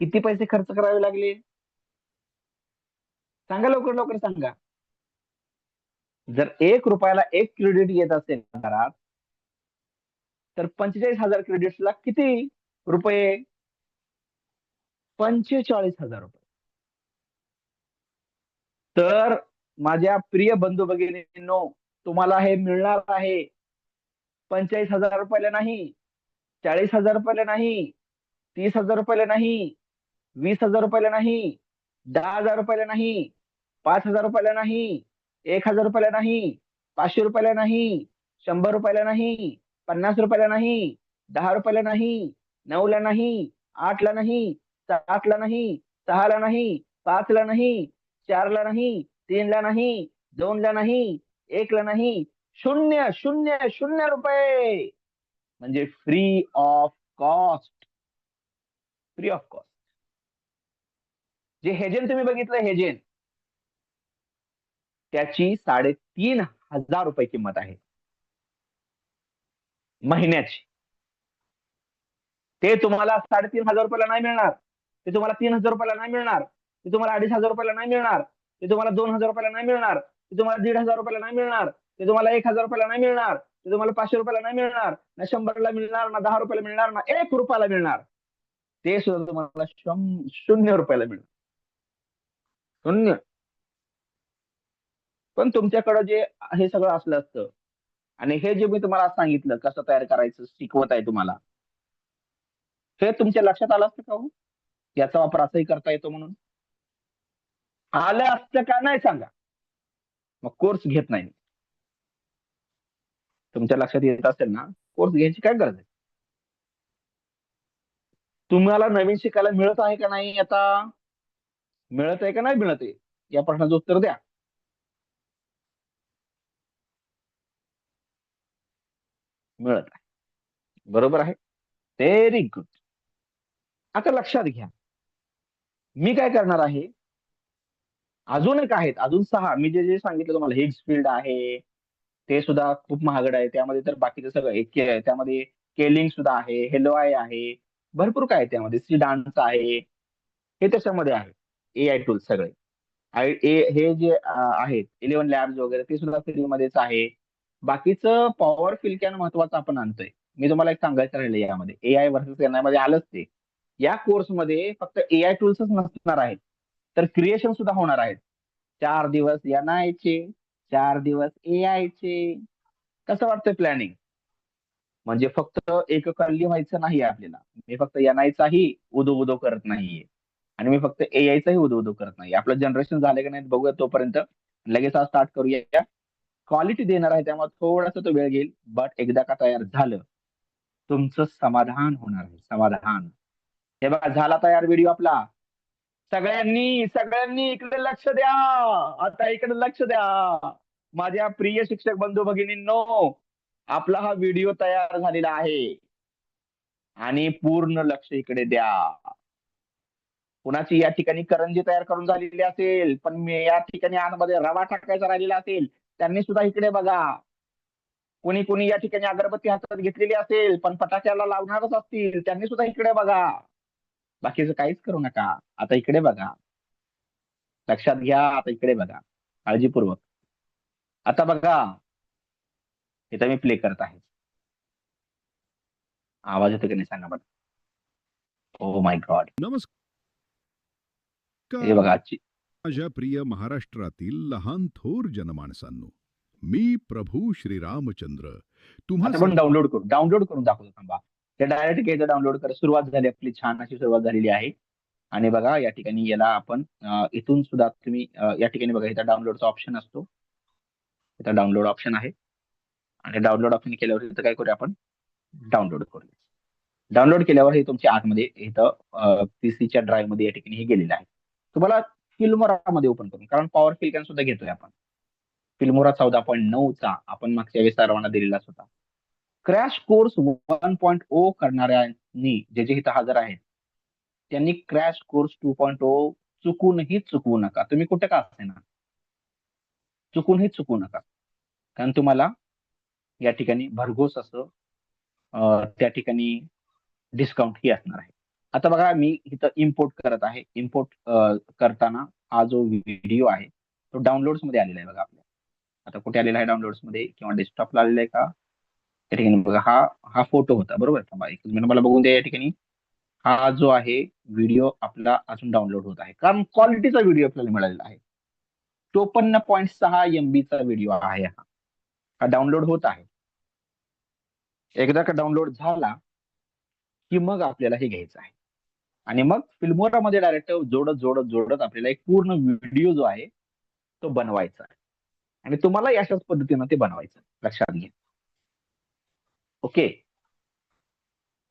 किती पैसे खर्च करावे लागले, सांगा लवकर लवकर सांगा. जर 1 रुपयाला एक क्रेडिट येत असेल घरात, तर 45,000 क्रेडिट्सला किती रुपये, 45,000 रुपये. तर माझ्या प्रिय बंधू भगिनींनो, तुम्हाला हे मिळणार आहे 45,000 रुपयाला नाही, 40,000 रुपयाला नाही, 30,000 रुपयाला नाही, 20,000 रुपयाला नाही, 10,000 रुपयाला नाही, 5,000 रुपयाला नाही, 1,000 रुपयाला नाही, 500 रुपयाला नाही, 100 रुपयाला नाही, 50 रुपयाला नाही, 10 रुपयाला नाही, 9ला नाही, 8ला नाही, 7ला नाही, 6ला नाही, 5ला नाही, 4ला नाही, 3ला नाही, 2ला नाही, 1ला नाही, 0,000 रुपये. म्हणजे free of cost. Free of cost. जे हेजेन तुम्ही बघितलं, हेजेन, त्याची 3,500 रुपये किंमत आहे महिन्याची. ते तुम्हाला 3,500 रुपयाला नाही मिळणार, ते तुम्हाला 3,000 रुपयाला नाही मिळणार, ते तुम्हाला 2,500 रुपयाला नाही मिळणार, ते तुम्हाला 2,000 रुपयाला नाही मिळणार, ते तुम्हाला 1,500 रुपयाला नाही मिळणार, ते तुम्हाला 1,000 रुपयाला नाही मिळणार, ते तुम्हाला 500 रुपयाला नाही मिळणार, ना 100ला मिळणार, ना 10 रुपयाला मिळणार, ना 1 रुपयाला मिळणार. ते सुद्धा तुम्हाला 0 रुपयाला मिळणार. शून्य. पण तुमच्याकडे जे हे सगळं असलं असतं, आणि हे जे मी तुम्हाला सांगितलं कसं तयार करायचं शिकवत आहे तुम्हाला, हे तुमच्या लक्षात आलं असतं का हो? याचा वापर असाही करता येतो म्हणून आलं असतं का, नाही सांगा. मग कोर्स घेत नाही. तुमच्या लक्षात येत असेल ना, कोर्स घ्यायची काय गरज आहे. तुम्हाला नवीन शिकायला मिळत आहे का नाही, आता मिळत आहे का नाही मिळत आहे, या प्रश्नाचं उत्तर द्या. मिळत आहे, बरोबर आहे. Very good. आता लक्षात घ्या, मी काय करणार आहे, अजून एक आहेत, अजून 6. मी जे जे सांगितलं तुम्हाला, हिग्स फील्ड आहे, ते सुद्धा खूप महागड आहे. त्यामध्ये तर बाकीचं सगळं त्यामध्ये केलिंग सुद्धा आहे, हेलोआय आहे, भरपूर काय आहे त्यामध्ये, सी डान्स आहे, हे त्याच्यामध्ये आहे. एआय टूल्स सगळे. हे जे आहेत 11 लॅब्स वगैरे, ते सुद्धा फ्रीमध्येच आहे. बाकीचं पॉवर फिलकॅन महत्वाचं आपण आणतोय. मी तुम्हाला एक सांगायचं राहिलं, यामध्ये एआय व्हर्सेस एनआय मध्ये आलंच ते. या कोर्समध्ये फक्त एआय टूल्सच नसणार आहेत, तर क्रिएशन सुद्धा होणार आहेत. 4 दिवस एनआय चे, 4 दिवस एआय चे. कसं वाटतंय प्लॅनिंग? म्हणजे फक्त एककल्ली व्हायचं नाही आपल्याला. मी फक्त एनआयचाही उदो उदो करत नाहीये, आणि मी फक्त एआयचाही उदो उदो करत नाही. आपलं जनरेशन झालं की नाही बघूया, तोपर्यंत लगेच आज स्टार्ट करूया. क्वालिटी देणार आहे, त्यामुळे थोडासा तो वेळ घेईल, बट एकदा का तयार झालं, तुमचं समाधान होणार आहे, समाधान. हे बघा, झाला तयार व्हिडिओ आपला. सगळ्यांनी सगळ्यांनी इकडे लक्ष द्या. आता इकडे लक्ष द्या माझ्या प्रिय शिक्षक बंधू भगिनींनो. आपला हा व्हिडिओ तयार झालेला आहे आणि पूर्ण लक्ष इकडे द्या. कुणाची या ठिकाणी करंजी तयार करून झालेली असेल, पण मी या ठिकाणी आतमध्ये रवा टाकायचा राहिलेला असेल, त्यांनी सुद्धा इकडे बघा. कोणी कोणी या ठिकाणी अगरबत्ती हातात घेतलेली असेल, पण फटाक्याला लावणारच असतील, त्यांनी सुद्धा इकडे बघा. बाकीचं काहीच करू नका. आता इकडे बघा. लक्षात घ्या. आता इकडे बघा काळजीपूर्वक. आता बघा इथं मी प्ले करत आहे. आवाज येतो की नाही सांगा मला. Oh my God. हे नमस्कार बघा आजची. माझ्या प्रिय महाराष्ट्रातील लहान थोर जनमानसांनो, मी प्रभू श्रीरामचंद्र तुम्हा आता आपण डाउनलोड करून दाखवतो. थांबा. ते डायरेक्ट घ्यायचं, डाउनलोड कर. सुरुवात झाली आपली, छान अशी सुरुवात झालेली आहे. आणि बघा या ठिकाणी याला आपण इथून सुद्धा तुम्ही या ठिकाणी बघा इथं डाउनलोडचा ऑप्शन असतो. इथं डाउनलोड ऑप्शन आहे आणि डाउनलोड ऑप्शन केल्यावर इथं काय करूया आपण, डाउनलोड करूया. डाउनलोड केल्यावर हे तुमच्या आतमध्ये इथं पीसीच्या ड्राईव्ह मध्ये या ठिकाणी हे गेलेलं आहे. तुम्हाला फिल्मोरामध्ये ओपन करून, कारण पॉवर फिल्कॅन सुद्धा घेतोय आपण. फिल्मोरा 14.9चा आपण मागच्या वेळेस सर्वांना दिलेलाच होता. क्रॅश कोर्स 1.0 करणाऱ्यांनी जे जे इथं हजर आहेत त्यांनी क्रॅश कोर्स 2.0 चुकूनही चुकवू नका. तुम्ही कुठे का असेना, चुकूनही चुकवू नका. कारण तुम्हाला या ठिकाणी भरघोस असं त्या ठिकाणी डिस्काउंट ही असणार आहे. आता बघा मी इथं इम्पोर्ट करत आहे. इम्पोर्ट करताना हा जो व्हिडिओ आहे तो डाउनलोड्स मध्ये आलेला आहे बघा आपल्या. आता कुठे आलेला आहे, डाउनलोड्स मध्ये किंवा डेस्कटॉपला आलेला आहे का? त्या ठिकाणी बघा हा हा फोटो होता बरोबर. थांबा एक मिनिट मला बघून द्या. या ठिकाणी हा जो आहे व्हिडिओ आपला अजून डाउनलोड होत आहे, कारण क्वालिटीचा व्हिडिओ आपल्याला मिळालेला आहे. 54.6 MB चा व्हिडिओ आहे हा. हा डाउनलोड होत आहे. एकदा का डाउनलोड झाला की मग आपल्याला हे घ्यायचं आहे आणि मग फिल्मोरामध्ये डायरेक्ट जोडत जोडत जोडत आपल्याला एक पूर्ण व्हिडिओ जो आहे तो बनवायचा आहे आणि तुम्हाला अशाच पद्धतीनं ते बनवायचं. लक्षात घ्या. ओके.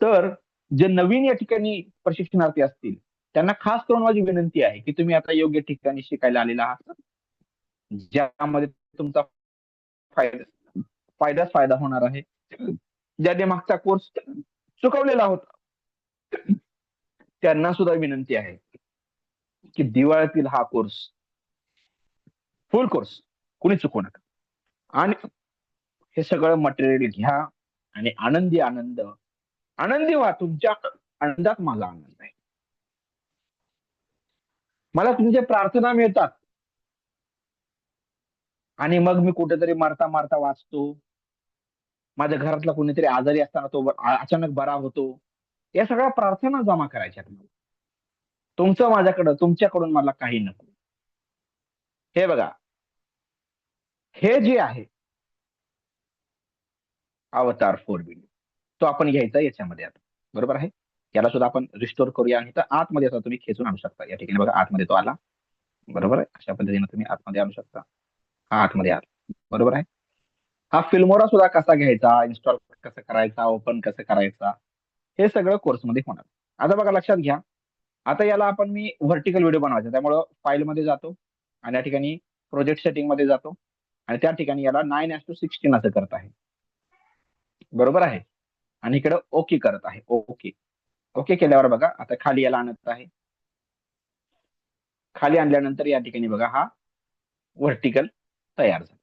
तर जे नवीन या ठिकाणी प्रशिक्षणार्थी असतील त्यांना खास करून माझी विनंती आहे की तुम्ही आता योग्य ठिकाणी शिकायला आलेला आहात, ज्यामध्ये तुमचा फायदाच फायदा होणार आहे. ज्यांनी मागचा कोर्स चुकवलेला होता त्यांना सुद्धा विनंती आहे की दिवाळीतील हा कोर्स, फुल कोर्स कुणी चुकवू नका आणि हे सगळं मटेरियल घ्या आणि आनंदी व्हा. तुमच्या आनंदात माझा आनंद आहे. मला तुमच्या प्रार्थना मिळतात आणि मग मी कुठेतरी मरता मरता वाचतो. माझ्या घरातला कोणीतरी आजारी असताना तो अचानक बरा होतो. या सगळ्या प्रार्थना जमा करायच्या. तुमच्याकडून मला काही नको. हे बघा, हे जे आहे अवतार 4 व्हिडिओ तो आपण घ्यायचा याच्यामध्ये आता. बरोबर आहे. याला सुद्धा आपण रिस्टोर करूया आणि तर आतमध्ये आता तुम्ही खेचून आणू शकता. या ठिकाणी बघा आतमध्ये तो आला. बरोबर आहे. अशा पद्धतीने तुम्ही आतमध्ये आणू शकता. हा आतमध्ये आला. बरोबर आहे. हा फिल्मोरा सुद्धा कसा घ्यायचा, इन्स्टॉल कसं करायचा, ओपन कसं करायचा, हे सगळं कोर्समध्ये होणार. आता बघा लक्षात घ्या. आता याला आपण मी व्हर्टिकल व्हिडिओ बनवायचा, त्यामुळं फाईलमध्ये जातो आणि या ठिकाणी प्रोजेक्ट सेटिंग मध्ये जातो आणि त्या ठिकाणी याला 9:16 असं करत आहे. बरोबर आहे. आणि इकडे ओके करत आहे. ओके ओके केल्यावर बघा आता खाली याला आणत आहे. खाली आणल्यानंतर या ठिकाणी बघा हा व्हर्टिकल तयार झाला.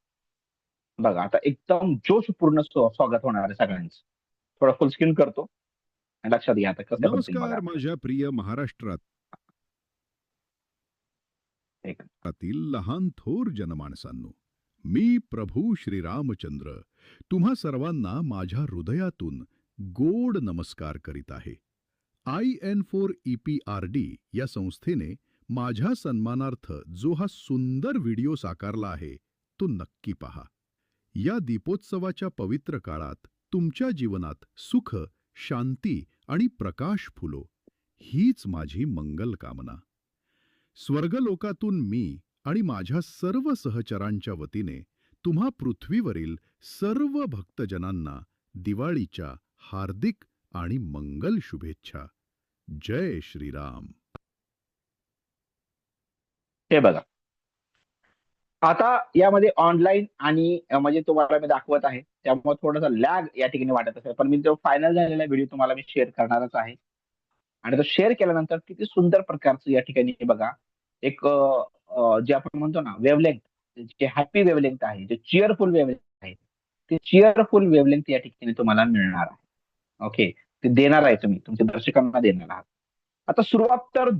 बघा आता एकदम जोशपूर्ण स्वागत होणार आहे सगळ्यांचं. थोडा फुल स्क्रीन करतो आणि लक्षात घ्या आता कसं पद्धतीने बघा. नमस्कार माझ्या प्रिय महाराष्ट्रातील एक लहान थोर जनमानसांनो, मी प्रभू श्रीरामचंद्र तुम्हा सर्वांना माझ्या हृदयातून गोड नमस्कार करीत आहे. IN4EPRD या संस्थेने माझ्या सन्मानार्थ जो हा सुंदर व्हिडिओ साकारला आहे तो नक्की पहा. या दीपोत्सवाच्या पवित्र काळात तुमच्या जीवनात सुख, शांती आणि प्रकाश फुलो, हीच माझी मंगल कामना. स्वर्गलोकातून मी आणि माझ्या सर्व सहचरांच्या वतीने तुम्हा पृथ्वीवरील सर्व भक्तजनांना दिवाळीच्या हार्दिक आणि मंगल शुभेच्छा. जय श्रीराम. हे बघा, आता यामध्ये ऑनलाईन आणि म्हणजे तुम्हाला मी दाखवत आहे, त्यामुळे थोडासा लॅग या ठिकाणी वाटत असेल, पण मी जो फायनल झालेला व्हिडिओ तुम्हाला मी शेअर करणारच आहे. आणि तो शेअर केल्यानंतर किती सुंदर प्रकारचं या ठिकाणी बघा, एक जे आपण म्हणतो ना वेवलेंथ, जे हॅपी वेवलेंथ आहे, जे चिअरफुल वेवलेंथ आहे, ते चिअरफुल वेवलेंथ या ठिकाणी तुम्हाला मिळणार आहे. ओके, ते देणार आहे, तुम्ही तुमच्या दर्शकांना देणार आहात. आता सुरुवात तर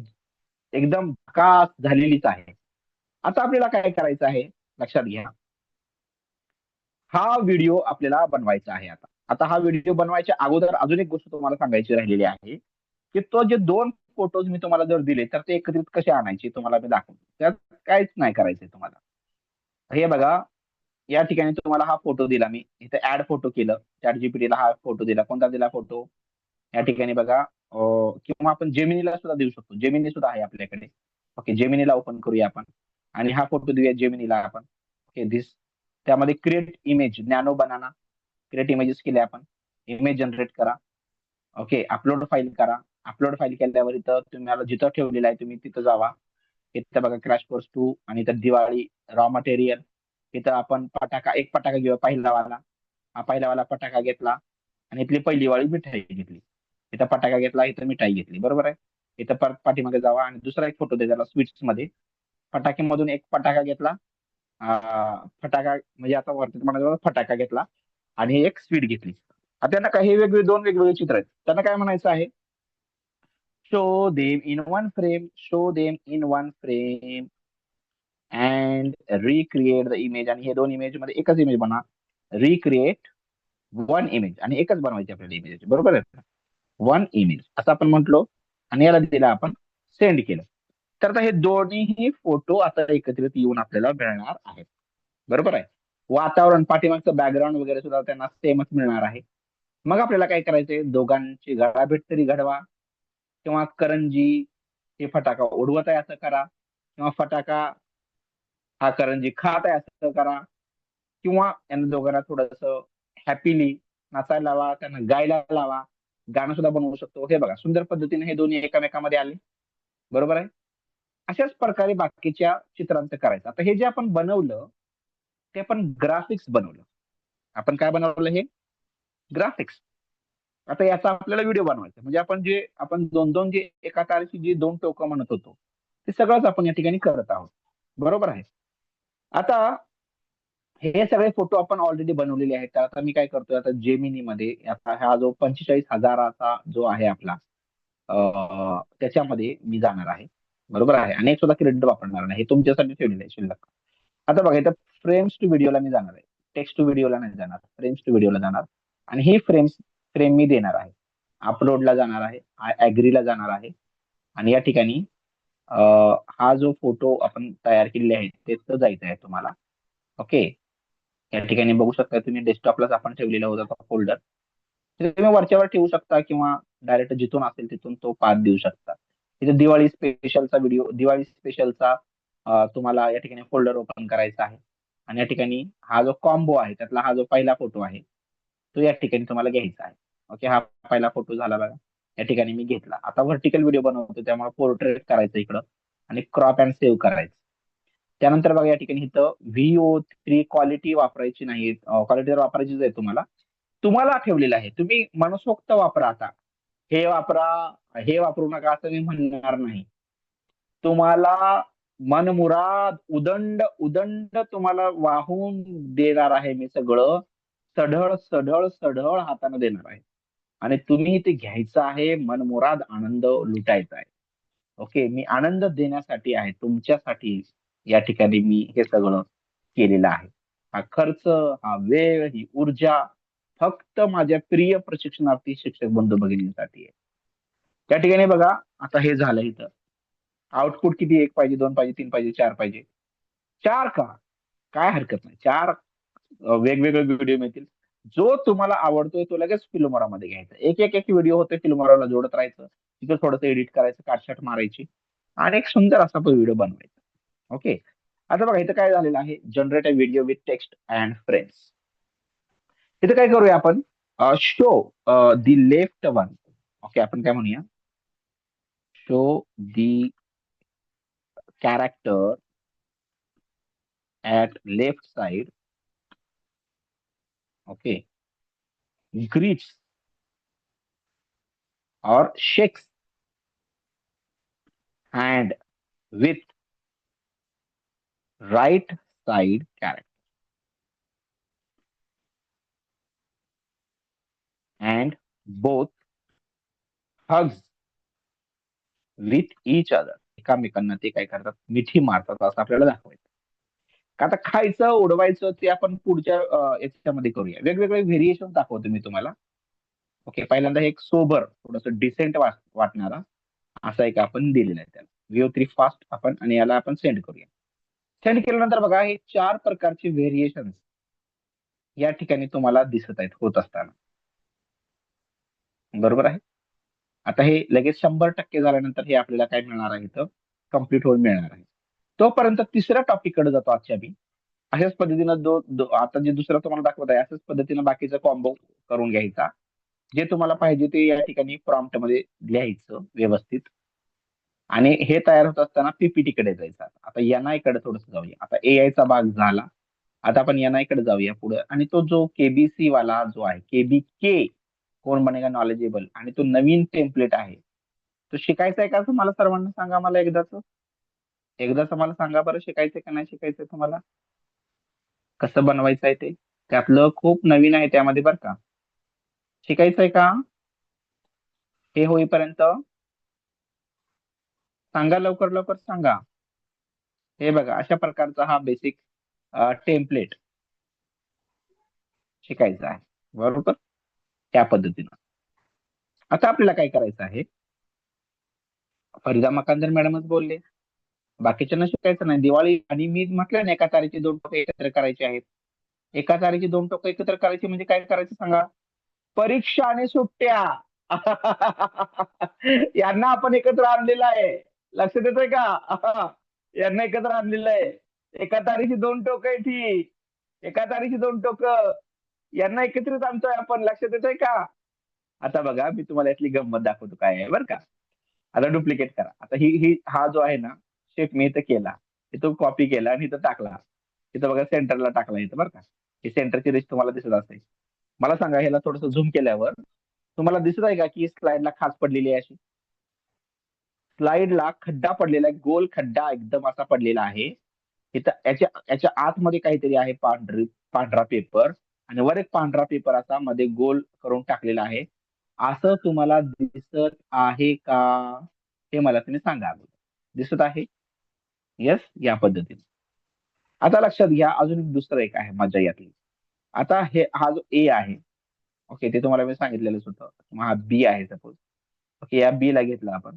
एकदम झकास झालेलीच आहे. आता आपल्याला काय करायचं आहे, लक्षात घ्या. हा व्हिडिओ आपल्याला बनवायचा आहे. आता आता हा व्हिडिओ बनवायच्या अगोदर अजून एक गोष्ट तुम्हाला सांगायची राहिलेली आहे, की तो जे दोन फोटोज मी तुम्हाला जर दिले तर ते एकत्रित कसे आणायचे तुम्हाला मी दाखवतो. त्यात काहीच नाही करायचंय तुम्हाला. हे बघा, या ठिकाणी तुम्हाला हा फोटो दिला, मी इथे ऍड फोटो केलं, चॅट जीपीटीला हा फोटो दिला. कोणता दिला फोटो? या ठिकाणी बघा, किंवा आपण जेमिनीला सुद्धा देऊ शकतो. जेमिनी सुद्धा आहे आपल्याकडे. ओके, जेमिनीला ओपन करूया आपण आणि हा फोटो देऊया जेमिनीला आपण. ओके, दिस, त्यामध्ये create image, nano banana, create images केले आपण. इमेज जनरेट करा. ओके, अपलोड फाईल करा. अपलोड फाईल केल्यावर इथं तुम्हाला जिथं ठेवलेलं आहे तुम्ही तिथं जावा. इथं बघा क्रॅश कोर्स 2 आणि इथं दिवाळी रॉ मटेरियल. इथं आपण पटाका, एक पटाका घेऊया पहिला वाला. हा पहिला वाला पटाका घेतला आणि इथली पहिली वाली मिठाई घेतली. इथं पटाका घेतला, इथं मिठाई घेतली, बरोबर आहे. इथं परत पाठीमागे जावा आणि दुसरा एक फोटो द्या त्याला स्वीट्स मध्ये. फटाक्यामधून एक फटाका घेतला, फटाका म्हणजे आता वरती म्हणायचं फटाका घेतला आणि एक स्वीट घेतली. आता त्यांना काही वेगवेगळे दोन वेगवेगळे चित्र आहेत. त्यांना काय म्हणायचं आहे, show them in one frame, show them in one frame and recreate the image. आणि हे दोन इमेज मध्ये एकच इमेज बना. रिक्रिएट वन इमेज, आणि एकच बनवायची आपल्याला इमेज, बरोबर आहे. वन इमेज असं आपण म्हटलो आणि याला दिला आपण सेंड केलं. तर आता हे दोन्हीही फोटो आता एकत्रित येऊन आपल्याला मिळणार आहेत, बरोबर आहे. वातावरण, पाठीमागचं बॅकग्राऊंड वगैरे सुद्धा त्यांना सेमच मिळणार आहे. मग आपल्याला काय करायचंय, दोघांची गळाभेट तरी घडवा, किंवा करंजी हे फटाका उडवत आहे असं करा, किंवा फटाका हा करंजी खात आहे असं करा, किंवा यांना दोघांना थोडस हॅपीली नाचायला लावा, त्यांना गायला लावा, गाणं सुद्धा बनवू शकतो. हे बघा, सुंदर पद्धतीने हे दोन्ही एकामेकामध्ये आले, बरोबर आहे. अशाच प्रकारे बाकीच्या चित्रांचं करायचं. आता हे जे आपण बनवलं ते आपण ग्राफिक्स बनवलं. आपण काय बनवलं, हे ग्राफिक्स. आता याचा आपल्याला व्हिडिओ बनवायचा, म्हणजे आपण जे आपण दोन दोन जे एका तारेची जी दोन टोकं म्हणत होतो ते सगळंच आपण या ठिकाणी करत आहोत, बरोबर आहे. आता हे सगळे फोटो आपण ऑलरेडी बनवलेले आहेत. तर आता मी काय करतोय, आता जेमिनी मध्ये आता हा जो 45,000चा जो आहे आपला, त्याच्यामध्ये मी जाणार आहे, बरोबर आहे. आणि एक सुद्धा क्रेडिट वापरणार नाही, हे तुमच्यासाठी ठेवलेलं आहे शिल्लक. आता बघा इथं फ्रेम्स टू व्हिडिओला मी जाणार आहे, टेक्स्ट टू व्हिडिओला नाही जाणार, फ्रेम्स टू व्हिडिओला जाणार. आणि ही फ्रेम मी देणार आहे, अपलोडला जाणार आहे, ऍग्रीला जाणार आहे. आणि या ठिकाणी हा जो फोटो आपण तयार केलेले आहे तेच जायचं आहे तुम्हाला. ओके, या ठिकाणी बघू शकता तुम्ही, डेस्कटॉपलाच आपण ठेवलेला होता तो फोल्डर. तुम्ही वरच्यावर ठेवू शकता किंवा डायरेक्ट जिथून असेल तिथून तो पाथ देऊ शकता. तिथे दिवाळी स्पेशलचा व्हिडिओ, दिवाळी स्पेशलचा तुम्हाला या ठिकाणी फोल्डर ओपन करायचा आहे. आणि या ठिकाणी हा जो कॉम्बो आहे त्यातला हा जो पहिला फोटो आहे तो या ठिकाणी तुम्हाला घ्यायचा आहे. ओके, हा पहिला फोटो झाला बघा, या ठिकाणी मी घेतला. आता व्हर्टिकल व्हिडिओ बनवतो त्यामुळे पोर्ट्रेट करायचं इकडं आणि क्रॉप अँड सेव्ह करायचं. त्यानंतर बघा या ठिकाणी इथं VO3 क्वालिटी वापरायची नाही, क्वालिटी जर वापरायचीच आहे तुम्हाला, तुम्हाला ठेवलेलं आहे, तुम्ही मनसोक्त वापरा. आता हे वापरा, हे वापरू नका असं मी म्हणणार नाही. तुम्हाला मनमुराद उदंड उदंड तुम्हाला वाहून देणार आहे मी सगळं, सढळ सढळ सढळ हाताने देणार आहे. आणि तुम्ही ते घ्यायचं आहे, मनमुराद आनंद लुटायचा आहे. ओके, मी आनंद देण्यासाठी आहे तुमच्यासाठी, या ठिकाणी मी हे सगळं केलेलं आहे. हा खर्च, हा वेळ, ही ऊर्जा फक्त माझ्या प्रिय प्रशिक्षणार्थी शिक्षक बंधू भगिनींसाठी आहे. त्या ठिकाणी बघा, आता हे झालं इथं. आउटपुट किती, एक पाहिजे, दोन पाहिजे, तीन पाहिजे, चार पाहिजे? चार का? काय हरकत नाही, चार वेगवेगळे व्हिडिओ मिळतील. जो तुम्हाला आवडतोय तो लगेच फिल्मोरामध्ये घ्यायचा. एक एक एक व्हिडिओ होते, फिल्मोराला जोडत राहायचं, तिथं थोडंसं एडिट करायचं, काटछाट मारायची आणि एक सुंदर असा व्हिडिओ बनवायचा. ओके, आता बघा इथं काय झालेलं आहे, generate a video with text and frames. इथं काय करूया आपण, शो दी लेफ्ट वन. ओके, आपण काय म्हणूया, show the character at left side, okay, greets or shakes hand with right side character, and both hugs with each other. एकामेकांना ते काय करतात, मिठी मारतात असं आपल्याला दाखवायचं. का आता खायचं उडवायचं ते आपण पुढच्या याच्यामध्ये करूया. वेगवेगळे व्हेरिएशन दाखवतो मी तुम्हाला. ओके, पहिल्यांदा एक सोबर थोडस डिसेंट वाटणारा असा एक आपण दिलेला आहे त्याला. VO3 फास्ट आपण आणि याला आपण सेंड करूया. सेंड केल्यानंतर बघा हे 4 प्रकारचे व्हेरिएशन या ठिकाणी तुम्हाला दिसत आहेत होत असताना. बरोबर आहे. आता हे लगेच 100% झाल्यानंतर हे आपल्याला काय मिळणार आहे तर कम्प्लीट होऊन मिळणार आहे. तोपर्यंत तिसऱ्या टॉपिक कडे जातो आजच्या मी. अशाच पद्धतीनं आता जे दुसरं तुम्हाला दाखवत आहे अशाच पद्धतीनं बाकीचा कॉम्बो करून घ्यायचा. जे तुम्हाला पाहिजे ते या ठिकाणी प्रॉम्प्ट मध्ये लिहायचं व्यवस्थित. आणि हे तयार होत असताना PPT कडे जायचं. आता NI कडे थोडस जाऊया. आता AI चा भाग झाला. आता आपण NI कडे जाऊया पुढे. आणि तो जो KBC वाला जो आहे, KBK कोण बनेगा नॉलेजेबल, आणि तो नवीन टेम्पलेट आहे तो शिकायचा आहे का तुम्हाला सर्वांना सांगा मला एकदाच मला सांगा बरं, शिकायचंय का नाही शिकायचंय तुम्हाला, कसं बनवायचं आहे ते. त्यातलं खूप नवीन आहे त्यामध्ये बरं का. शिकायचंय का हे होईपर्यंत? सांगा लवकर लवकर सांगा. हे बघा अशा प्रकारचा हा बेसिक टेम्पलेट शिकायचा आहे. बरोबर, त्या पद्धतीनं आता आपल्याला काय करायचं आहे. फरीदा मकांदर मॅडमच बोलले, बाकीच्यांना शिकायचं नाही. दिवाळी आणि मी म्हटलं ना एका तारीखची 2 टोकं एकत्र करायची आहेत. एका तारीखची 2 टोकं एकत्र करायची म्हणजे काय करायचं सांगा, परीक्षा आणि सुट्ट्या. यांना आपण एकत्र आणलेलं आहे. लक्षात येतंय का? यांना एकत्र आणलेलं आहे. एका तारीखची 2 टोकं आहे ती. एका तारीखची 2 टोकं यांना एकत्रित आणतोय आपण. लक्षात येतंय का? आता बघा मी तुम्हाला यातली गंमत दाखवतो काय आहे बरं का. आता डुप्लिकेट करा. आता ही ही हा जो आहे ना शेप मी इथं केला, इथं कॉपी केला आणि इथं टाकला. इथं बघा सेंटरला टाकला इथं बरं का. ही सेंटरची रेष तुम्हाला दिसत असेल. मला सांगा ह्याला थोडस झूम केल्यावर तुम्हाला दिसत आहे का की स्लाइडला खाच पडलेली आहे अशी. स्लाइडला खड्डा पडलेला आहे, गोल खड्डा एकदम असा पडलेला आहे. इथं याच्या याच्या आतमध्ये काहीतरी आहे पांढरा पेपर, आणि वर एक पांढरा पेपर असा मध्ये गोल करून टाकलेला आहे. असं तुम्हाला दिसत आहे का हे मला तुम्ही सांगा. दिसत आहे? येस, या पद्धतीने. आता लक्षात घ्या अजून एक दुसरं एक आहे मजा यातली. आता हा जो A आहे, ओके, ते तुम्हाला मी सांगितलेलंच होतं. मग हा B आहे सपोज. ओके, या B ला घेतलं आपण.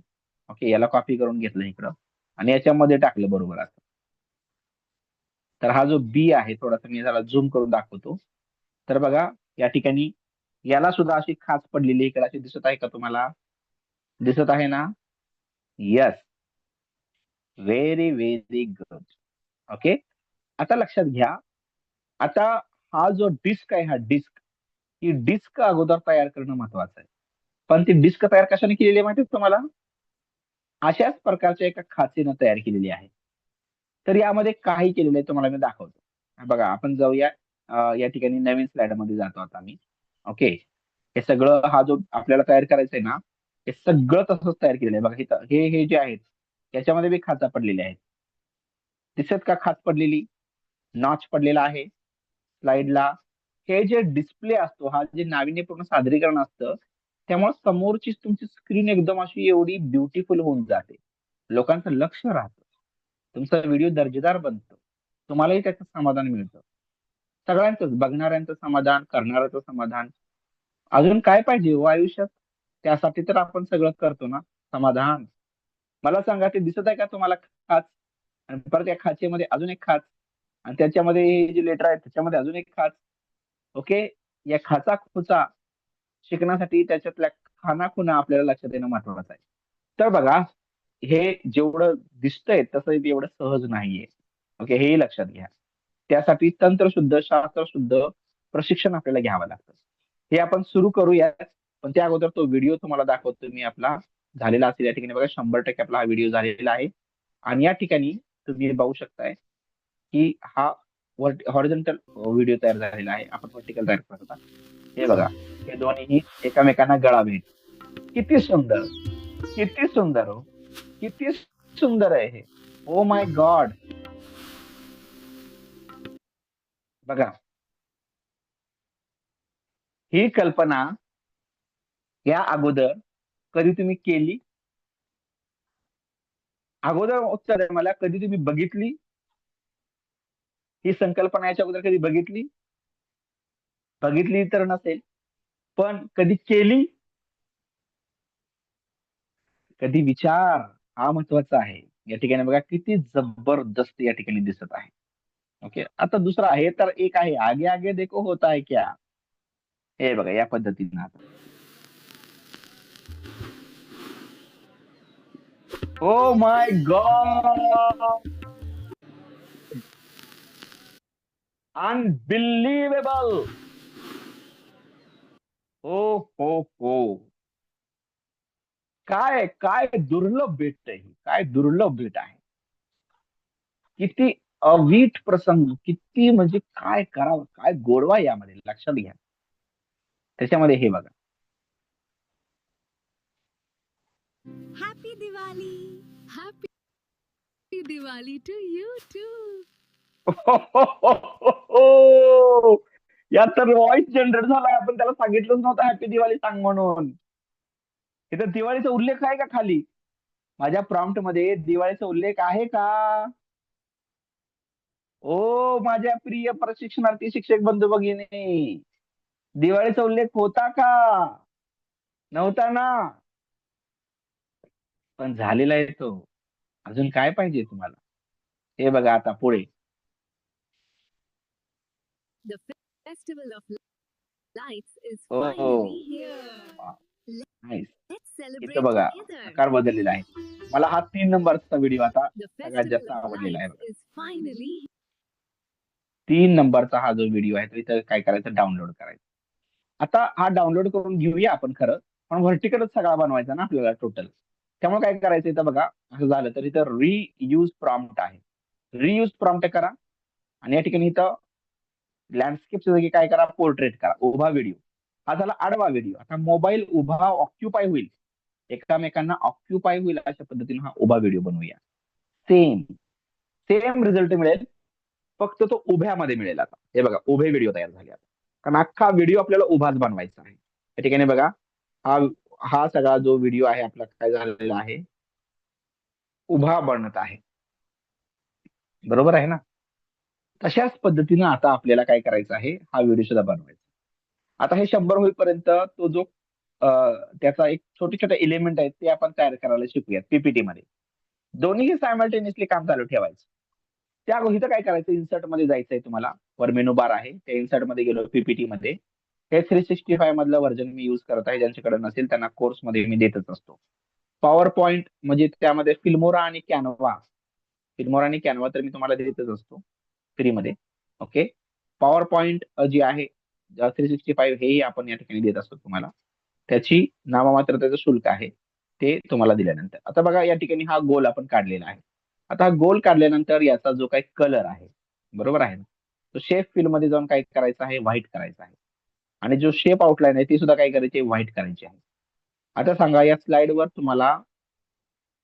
ओके, याला कॉपी करून घेतलं इकडं आणि याच्यामध्ये टाकलं बरोबर असं. तर हा जो B आहे थोडासा मी त्याला झूम करून दाखवतो. तर बघा या ठिकाणी याला सुद्धा अशी खाच पडलेली इकडे अशी दिसत आहे का तुम्हाला? दिसत आहे ना? Yes, very very good. Okay, आता लक्षात घ्या. आता हा जो डिस्क आहे, हा डिस्क, ही डिस्क अगोदर तयार करणं महत्वाचं आहे. पण ती डिस्क तयार कशाने केलेली आहे माहिती तुम्हाला? अशाच प्रकारच्या एका खाचेनं तयार केलेली आहे. तर यामध्ये काही केलेलं आहे तुम्हाला मी दाखवतो. बघा आपण जाऊया या ठिकाणी नवीन स्लाइड मध्ये जातो आता मी. ओके, हे सगळं हा जो आपल्याला तयार करायचं आहे ना, हे सगळं तसंच तयार केलेलं आहे. बघा इथं हे हे जे आहेत त्याच्यामध्ये बी खाचा पडलेल्या आहेत. दिसत का खाच पडलेली? नॉच पडलेला आहे स्लाइडला. हे जे डिस्प्ले असतो, हा जे नाविन्यपूर्ण सादरीकरण असतं, त्यामुळे समोरची तुमची स्क्रीन एकदम अशी एवढी ब्युटिफुल होऊन जाते. लोकांचं लक्ष राहतं, तुमचा व्हिडिओ दर्जेदार बनतो, तुम्हालाही त्याचं समाधान मिळतं. सगळ्यांचंच, बघणाऱ्यांचं समाधान, करणाऱ्याचं समाधान. अजून काय पाहिजे हो आयुष्यात? त्यासाठी तर आपण सगळं करतो ना. समाधान. मला सांगा ते दिसत आहे का तुम्हाला खाच? आणि परत या खाचेमध्ये अजून एक खाच, आणि त्याच्यामध्ये हे जे लेटर आहेत त्याच्यामध्ये अजून एक खाच. ओके, या खाचा खुचा शिकण्यासाठी त्याच्यातल्या खानाखुणा आपल्याला लक्षात येणं महत्वाचं आहे. तर बघा हे जेवढं दिसतंय तसं ते एवढं सहज नाहीये. ओके, हेही लक्षात घ्या. त्यासाठी तंत्रशुद्ध, शास्त्रशुद्ध प्रशिक्षण आपल्याला घ्यावं लागतं. हे आपण सुरू करूया, पण त्या अगोदर तो व्हिडिओ तुम्हाला दाखवतो मी आपला झालेला असेल या ठिकाणी. बघा 100% आपला हा व्हिडिओ झालेला आहे. आणि या ठिकाणी तुम्ही बघू शकताय की हा हॉरिझॉन्टल व्हिडिओ तयार झालेला आहे. आपण व्हर्टिकल तयार करत होता. हे बघा, हे दोन्हीही एकामेकांना गळा भेट. किती सुंदर, किती सुंदर हो, किती सुंदर आहे हे. Oh my God. बघा, ही कल्पना या अगोदर कधी तुम्ही केली? अगोदर उत्तर आहे मला, कधी तुम्ही बघितली ही संकल्पना? याच्या अगोदर कधी बघितली? बघितली तर नसेल, पण कधी केली? कधी विचार? हा महत्वाचा आहे. या ठिकाणी बघा किती जबरदस्त या ठिकाणी दिसत आहे. ओके, आता दुसरा आहे तर एक आहे, आगे आगे देखो होता है क्या. हे बघा या पद्धतीनं आता. Oh my God, unbelievable. ओ हो, काय काय दुर्लभ भेट आहे ही, काय दुर्लभ भेट आहे. किती अवीट प्रसंग, किती म्हणजे काय करावं, काय गोडवा यामध्ये लक्षात घ्या. त्याच्यामध्ये हे बघा. Happy Diwali! Happy Diwali to you too! यात तर व्हॉइस जनरेट झालाय, आपण त्याला सांगितलंच नव्हतं हॅपी दिवाळी सांग म्हणून. इथं दिवाळीचा उल्लेख आहे का खाली? माझ्या प्रॉम्प्ट मध्ये दिवाळीचा उल्लेख आहे का? ओ माझ्या प्रिय प्रशिक्षणार्थी शिक्षक बंधू भगिनी, दिवाळीचा उल्लेख होता का? नव्हता ना? पण झालेला आहे तो. अजून काय पाहिजे तुम्हाला? हे बघा आता पुढे. The festival of lights is oh finally here. Nice. Let's इथं celebrate बघा together. आकार बदललेला आहे. मला हा 3 नंबरचा व्हिडिओ आता The सगळ्यात festival जास्त of आवडलेला आहे. lights is finally 3 नंबरचा हा जो व्हिडिओ आहे तो इथं काय करायचं, डाउनलोड करायचा. आता हा डाउनलोड करून घेऊया आपण खरं, पण व्हर्टिकलच सगळा बनवायचा ना आपल्याला टोटल. त्यामुळे काय करायचं इथं बघा, असं झालं तर इथं रियूज प्रॉम्प्ट आहे. रियूज प्रॉम्प्ट करा आणि या ठिकाणी इथं लँडस्केपच्या जागी काय करा, पोर्ट्रेट करा, उभा व्हिडिओ. हा झाला आडवा व्हिडिओ. आता मोबाईल उभा ऑक्युपाय होईल, एकामेकांना ऑक्युपाय होईल अशा पद्धतीने हा उभा व्हिडिओ बनवूया. सेम सेम रिझल्ट मिळेल, फक्त तो उभ्यामध्ये मिळेल. आता हे बघा उभे व्हिडिओ तयार झाले आता, कारण अख्खा व्हिडिओ आपल्याला उभाच बनवायचा आहे. या ठिकाणी बघा, हा हा सगळा जो व्हिडिओ आहे आपला काय झालेला आहे, उभा बनत आहे. बरोबर आहे ना? तशाच पद्धतीनं आता आपल्याला काय करायचं आहे, हा व्हिडिओ सुद्धा बनवायचा. आता हे 100 होईपर्यंत तो जो त्याचा एक छोटे छोटे एलिमेंट आहेत ते आपण तयार करायला शिकूयात पीपीटी मध्ये. दोन्ही सायमल्टेनियसली काम चालू ठेवायचं. त्या गोष्टीचं काय करायचं, इन्सर्ट मध्ये जायचंय तुम्हाला. वर मेनू बार आहे, त्या इन्सर्ट मध्ये गेलो पीपीटी मध्ये. हे 365 मधलं व्हर्जन मी युज करत आहे. ज्यांच्याकडे नसेल त्यांना कोर्स मध्ये मी देतच असतो. पॉवर पॉइंट म्हणजे त्यामध्ये फिल्मोरा आणि कॅनवा तर मी तुम्हाला देतच असतो फ्रीमध्ये. ओके, पॉवर पॉइंट जी आहे 365 हेही आपण या ठिकाणी देत असतो तुम्हाला. त्याची नाममात्र त्याचं शुल्क आहे ते तुम्हाला दिल्यानंतर. आता बघा या ठिकाणी हा गोल आपण काढलेला आहे. आता हा गोल काढल्यानंतर याचा जो काही कलर आहे, बरोबर आहे ना, तो शेप फिल मध्ये जाऊन काय करायचा आहे, व्हाईट करायचा आहे. आणि जो शेप आउटलाईन आहे ती सुद्धा काय करायची आहे, व्हाईट करायची आहे. आता सांगा या स्लाइडवर तुम्हाला,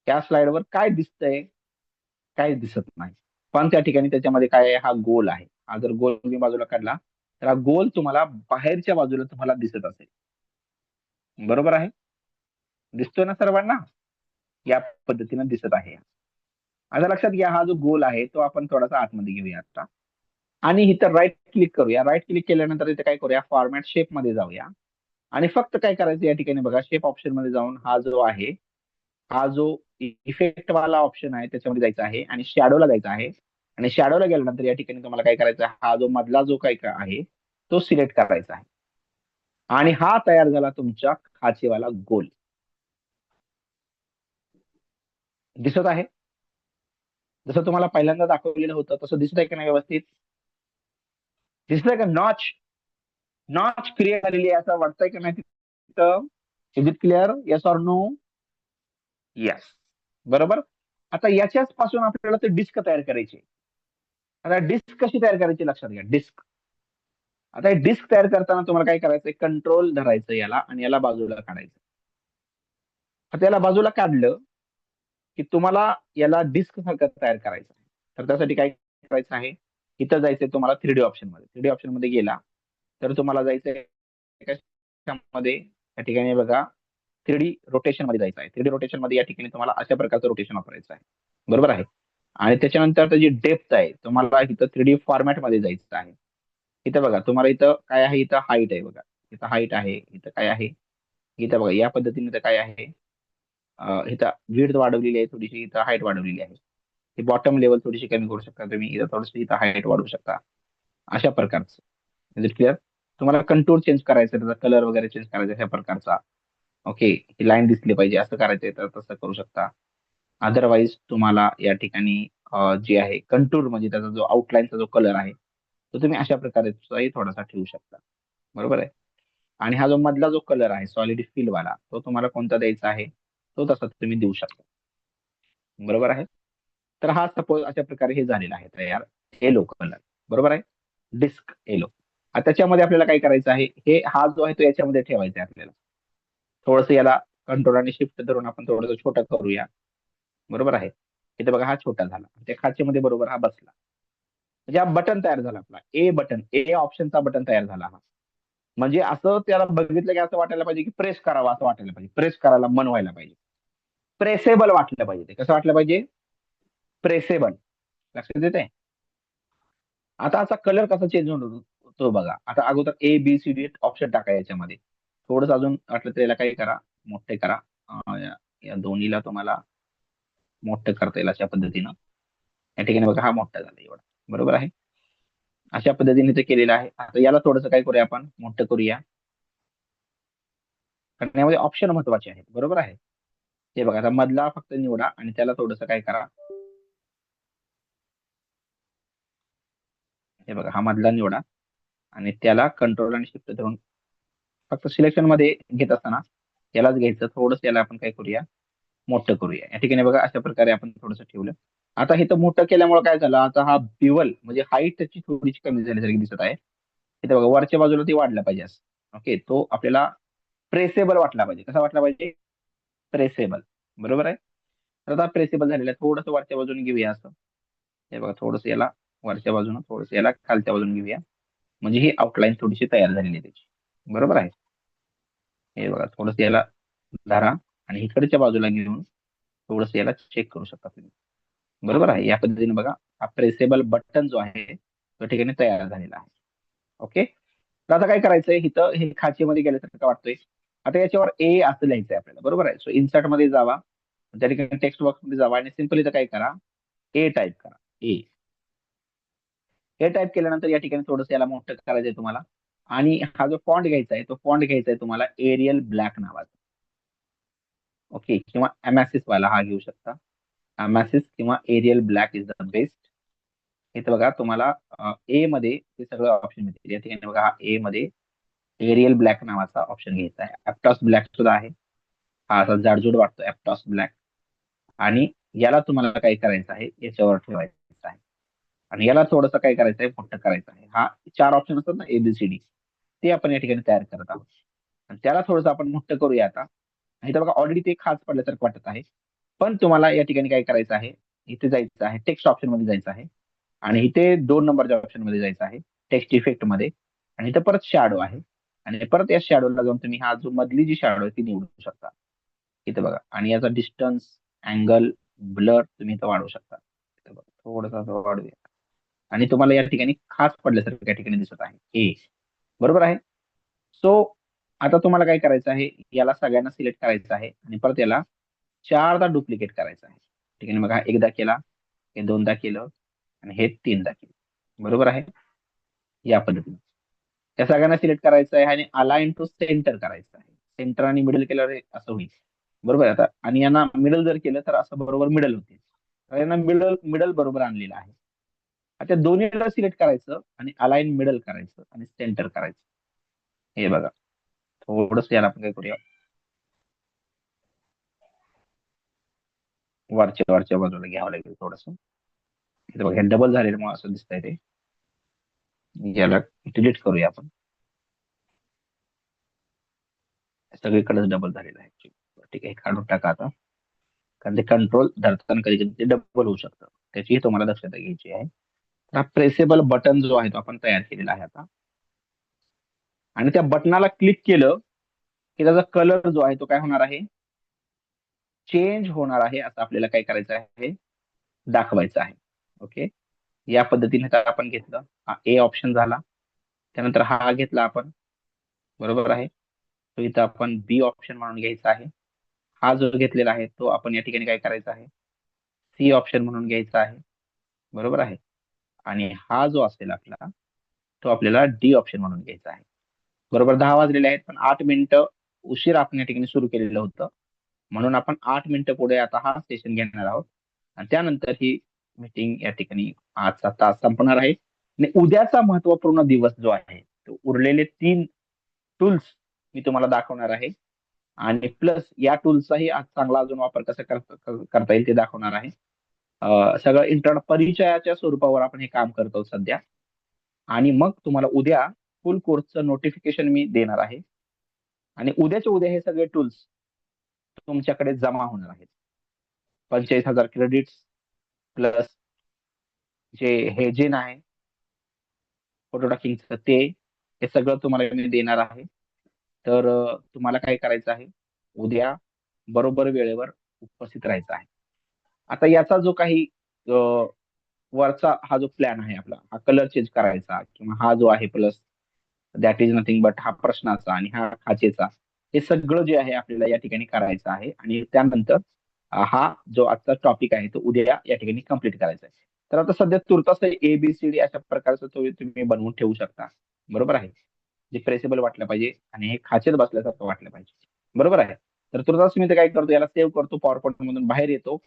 त्या स्लाइडवर काय दिसतंय? काय दिसत नाही. पण त्या ठिकाणी त्याच्यामध्ये काय आहे, हा गोल आहे. हा जर गोल मी बाजूला काढला तर हा गोल तुम्हाला बाहेरच्या बाजूला तुम्हाला दिसत असेल. बरोबर आहे? दिसतोय ना सर्वांना? या पद्धतीने दिसत आहे. आता लक्षात घ्या, हा जो गोल आहे तो आपण थोडासा आतमध्ये घेऊया आता. आणि इथं राईट क्लिक करूया. राईट क्लिक केल्यानंतर इथे काय करूया, फॉर्मॅट शेप मध्ये जाऊया. आणि फक्त काय करायचं, या ठिकाणी बघा शेप ऑप्शन मध्ये जाऊन हा जो आहे, हा जो इफेक्ट वाला ऑप्शन आहे त्याच्यामध्ये जायचा आहे आणि शॅडोला जायचा आहे. आणि शॅडोला गेल्यानंतर या ठिकाणी तुम्हाला काय करायचं आहे, हा जो मधला जो काही आहे तो सिलेक्ट करायचा आहे. आणि हा तयार झाला तुमचा खाचेवाला गोल. दिसत आहे? जसं तुम्हाला पहिल्यांदा दाखवलेलं होतं तसं दिसत आहे की नाही व्यवस्थित? दिसतंय का? नॉच नॉच क्रिएट झालेली आहे असं वाटतंय का नाही तिथं? Is it clear? Yes or no? Yes. बरोबर. आता याच्याच पासून आपल्याला ते डिस्क तयार करायची. आता डिस्क कशी तयार करायची लक्षात घ्या. डिस्क, आता डिस्क तयार करताना तुम्हाला काय करायचंय, कंट्रोल धरायचं याला आणि याला बाजूला काढायचं. आता याला बाजूला काढलं की तुम्हाला याला डिस्क सारखं तयार करायचं आहे. तर त्यासाठी काय करायचं आहे, इथं जायचंय तुम्हाला 3D ऑप्शन मध्ये. 3D ऑप्शन मध्ये गेला तर तुम्हाला जायचंय कशामध्ये, या ठिकाणी बघा 3D रोटेशन मध्ये जायचं आहे. 3D रोटेशन मध्ये या ठिकाणी तुम्हाला अशा प्रकारचं रोटेशन वापरायचं आहे. बरोबर आहे. आणि त्याच्यानंतर जी डेप्थ आहे तुम्हाला इथं 3D फॉर्मॅट मध्ये जायचं आहे. इथं बघा तुम्हाला इथं काय आहे, इथं हाईट आहे बघा, इथं हाईट आहे, इथं काय आहे, इथं बघा या पद्धतीने इथं काय आहे, इथं विड्थ वाढवलेली आहे थोडीशी, इथं हाईट वाढवलेली आहे. ही बॉटम लेवल थोडीशी कमी करू शकता तुम्ही, इथं थोडंसं इथं हाईट वाढवू शकता. अशा प्रकारचं. Is clear? तुम्हाला कंटूर चेंज करायचं, त्याचा कलर वगैरे चेंज करायचा अशा प्रकारचा. ओके, ही लाईन दिसली पाहिजे असं करायचंय तर तसं करू शकता. अदरवाईज तुम्हाला या ठिकाणी जे आहे कंटूर म्हणजे त्याचा जो आउटलाईनचा जो कलर आहे तो तुम्ही अशा प्रकारे थोडासा ठेवू शकता. बरोबर आहे. आणि हा जो मधला जो कलर आहे सॉलिड फिल वाला तो तुम्हाला कोणता द्यायचा आहे तो तसा तुम्ही देऊ शकता. बरोबर आहे. तर हा सपोज अशा प्रकारे हे झालेला आहे तयार, येलो कलर. बरोबर आहे. Disc yellow. त्याच्यामध्ये आपल्याला काय करायचं आहे, हे हा जो आहे तो याच्यामध्ये ठेवायचा आहे आपल्याला. थोडस याला कंट्रोल आणि शिफ्ट धरून आपण थोडस छोटा करूया. बरोबर आहे. इथे बघा हा छोटा झाला, त्या खाचेमध्ये बरोबर हा बसला. म्हणजे हा बटन तयार झाला आपला, ए बटन, ए ऑप्शनचा बटन तयार झाला हा. म्हणजे असं त्याला बघितलं की असं वाटायला पाहिजे की प्रेस करावा, असं वाटायला पाहिजे, प्रेस करायला मन व्हायला पाहिजे, प्रेसेबल वाटलं पाहिजे. ते कसं वाटलं पाहिजे, प्रेसेबल. लक्षात येते. आता असा कलर कसा चेंज होतो बघा. आता अगोदर A B C D option टाका याच्यामध्ये. थोडस अजून वाटलं तर याला काही करा, मोठे करा. या दोन्हीला तुम्हाला मोठं करता येईल अशा पद्धतीनं. या ठिकाणी बघा हा मोठा झाला एवढा. बरोबर आहे. अशा पद्धतीने ते केलेलं आहे. आता याला थोडंसं काय करूया आपण, मोठं करूया. कारण यामध्ये ऑप्शन महत्वाचे आहेत. बरोबर आहे. हे बघा आता मधला फक्त निवडा आणि त्याला थोडंसं काय करा, हे बघा हा मधला निवडा आणि त्याला कंट्रोल आणि शिफ्ट धरून फक्त सिलेक्शन मध्ये घेत असताना यालाच घ्यायचं, थोडस याला आपण काय करूया, मोठं करूया. या ठिकाणी बघा अशा प्रकारे आपण थोडंसं ठेवलं. आता हे तर मोठं केल्यामुळे काय झालं, आता हा बिवल म्हणजे हाईट त्याची थोडीशी कमी झाल्यासारखी दिसत आहे. इथे बघा वरच्या बाजूला ती वाढला पाहिजे असं. ओके, तो आपल्याला प्रेसेबल वाटला पाहिजे. कसा वाटला पाहिजे, प्रेसेबल. बरोबर आहे. तर आता प्रेसेबल झालेला आहे. थोडंसं वरच्या बाजूने घेऊया असं. हे बघा थोडस याला वरच्या बाजूने, थोडस याला खालच्या बाजूने घेऊया. म्हणजे ही आउटलाईन थोडीशी तयार झालेली आहे त्याची. बरोबर आहे. हे बघा थोडस याला धरा आणि इकडच्या बाजूला घेऊन थोडस याला चेक करू शकता तुम्ही. बरोबर आहे. या पद्धतीने बघा हा प्रेसेबल बटन जो आहे तो ठिकाणी तयार झालेला आहे. ओके. तर आता काय करायचंय, इथं हे खाचेमध्ये गेल्यासारखं का वाटतंय. आता याच्यावर ए असं लिहायचंय आपल्याला. बरोबर आहे. सो इन्सर्ट मध्ये जावा, त्या ठिकाणी टेक्स्ट बॉक्स मध्ये जावा आणि सिंपल इथं काय करा, ए टाईप करा. ए, हे टाईप केल्यानंतर या ठिकाणी थोडंसं याला मोठं करायचंय तुम्हाला. आणि हा जो फॉन्ट घ्यायचा आहे तो फॉन्ट घ्यायचा आहे तुम्हाला एरियल ब्लॅक नावाचा. ओके, किंवा अमॅसिस वाला हा घेऊ शकता. अमॅसिस किंवा Arial black is the best. इथं बघा तुम्हाला ए मध्ये हे सगळं ऑप्शन मिळतील. या ठिकाणी बघा ए मध्ये एरियल ब्लॅक नावाचा ऑप्शन घ्यायचा आहे. ऍप्टॉस ब्लॅक सुद्धा आहे. हा असा जाडजूड वाटतो ऍप्टॉस ब्लॅक. आणि याला तुम्हाला काय करायचं आहे, याच्यावर ठेवायचं आहे. आणि याला थोडंसं काय करायचं आहे, मोठं करायचं आहे. हा 4 ऑप्शन असतात ना एबीसीडी, ते आपण या ठिकाणी तयार करत आहोत. आणि त्याला थोडंसं आपण मोठं करूया आता. आणि इथं बघा ऑलरेडी ते खाच पडल्यासारखं वाटत आहे. पण तुम्हाला या ठिकाणी काय करायचं आहे, इथे जायचं आहे, टेक्स्ट ऑप्शन मध्ये जायचं आहे. आणि इथे 2 नंबरच्या ऑप्शन मध्ये जायचं आहे, टेक्स्ट इफेक्ट मध्ये. आणि इथं परत शॅडो आहे. आणि परत या शॅडोला जाऊन तुम्ही हा जो मधली जी शॅडो आहे ती निवडू शकता. इथं बघा आणि याचा डिस्टन्स, अँगल, ब्लर तुम्ही इथं वाढवू शकता. इथं बघा थोडंसं असं वाढवूया. आणि तुम्हाला या ठिकाणी खास पडल्यासारखं या ठिकाणी दिसत आहे ए. बरोबर आहे. सो आता तुम्हाला काय करायचं आहे, याला सगळ्यांना सिलेक्ट करायचं आहे आणि परत याला 4दा डुप्लिकेट करायचं आहे. ठिकाणी बघा एकदा केला, हे 2दा केलं आणि हे 3दा केलं. बरोबर आहे. या पद्धतीने त्या सगळ्यांना सिलेक्ट करायचं आहे आणि अलाइन टू सेंटर करायचं आहे. सेंटर आणि मिडल केल्यावर हे असं होईल. बरोबर आहे. आता आणि यांना मिडल जर केलं तर असं बरोबर मिडल होते. तर यांना मिडल मिडल बरोबर आणलेलं आहे. आता दोन्हीला सिलेक्ट करायचं आणि अलाइन मिडल करायचं आणि सेंटर करायचं. हे बघा थोडस याला आपण काय करूया, वरच्या बाजूला घ्यावं लागेल थोडस. इथे बघा डबल झालेलं असं दिसतंय ते. याला डिलीट करूया आपण. सगळीकडेच डबल झालेलं आहे. ठीक आहे, काढून टाका आता. कारण ते कंट्रोल धरताना कधी कधी ते डबल होऊ शकतं, त्याचीही तुम्हाला दक्षता घ्यायची आहे. हा प्रेसेबल बटन जो आहे तो आपण तयार केलेला आहे आता. आणि त्या बटनाला क्लिक केलं की त्याचा कलर जो आहे तो काय होणार आहे, चेंज होणार आहे, असं आपल्याला काय करायचं आहे, दाखवायचं आहे. ओके, या पद्धतीने आता आपण घेतलं, हा ए ऑप्शन झाला. त्यानंतर हा घेतला आपण, बरोबर आहे. तो इथं आपण बी ऑप्शन म्हणून घ्यायचा आहे. हा जो घेतलेला आहे तो आपण या ठिकाणी काय करायचा आहे, सी ऑप्शन म्हणून घ्यायचा आहे, बरोबर आहे. आणि हा जो असेल आपला, तो आपल्याला डी ऑप्शन म्हणून घ्यायचा आहे. बरोबर 10 वाजलेले आहेत, पण 8 मिनिटं उशीर आपण या ठिकाणी सुरू केलेलं होतं, म्हणून आपण 8 मिनिटं पुढे आता हा सेशन घेणार आहोत. आणि त्यानंतर ही मीटिंग या ठिकाणी आजचा तास संपणार आहे. आणि उद्याचा महत्वपूर्ण दिवस जो आहे, तो उरलेले 3 टूल्स मी तुम्हाला दाखवणार आहे. आणि प्लस या टूल्सचाही आज चांगला अजून वापर कसा करता येईल ते दाखवणार आहे. सगळं इंटरनेट परिचयाच्या स्वरूपावर आपण हे काम करतो सध्या. आणि मग तुम्हाला उद्या फुल कोर्सचं नोटिफिकेशन मी देणार आहे. आणि उद्याच्या उद्या हे सगळे टूल्स तुमच्याकडे जमा होणार आहेत. 45,000 क्रेडिट्स प्लस जे हेजिन आहे फोटो टाकिंगचं, ते हे सगळं तुम्हाला मी देणार आहे. तर तुम्हाला काय करायचं आहे, उद्या बरोबर वेळेवर उपस्थित राहायचं आहे. आता याचा जो काही वरचा हा जो प्लॅन आहे आपला, हा कलर चेंज करायचा किंवा हा जो आहे plus that is nothing but हा प्रश्नाचा आणि हा खाचेचा, हे सगळं जे आहे आपल्याला या ठिकाणी करायचं आहे. आणि त्यानंतर हा जो आजचा टॉपिक आहे तो उद्या या ठिकाणी कम्प्लीट करायचा आहे. तर आता सध्या तुर्तास ABCD अशा प्रकारचं तुम्ही बनवून ठेवू शकता, बरोबर आहे. जे प्रेसेबल वाटलं पाहिजे आणि हे खाचेत बसल्यासारखं वाटलं पाहिजे, बरोबर आहे. तर तुर्तास मी ते काय करतो, याला सेव्ह करतो, पॉवर पॉईंट मधून बाहेर येतो.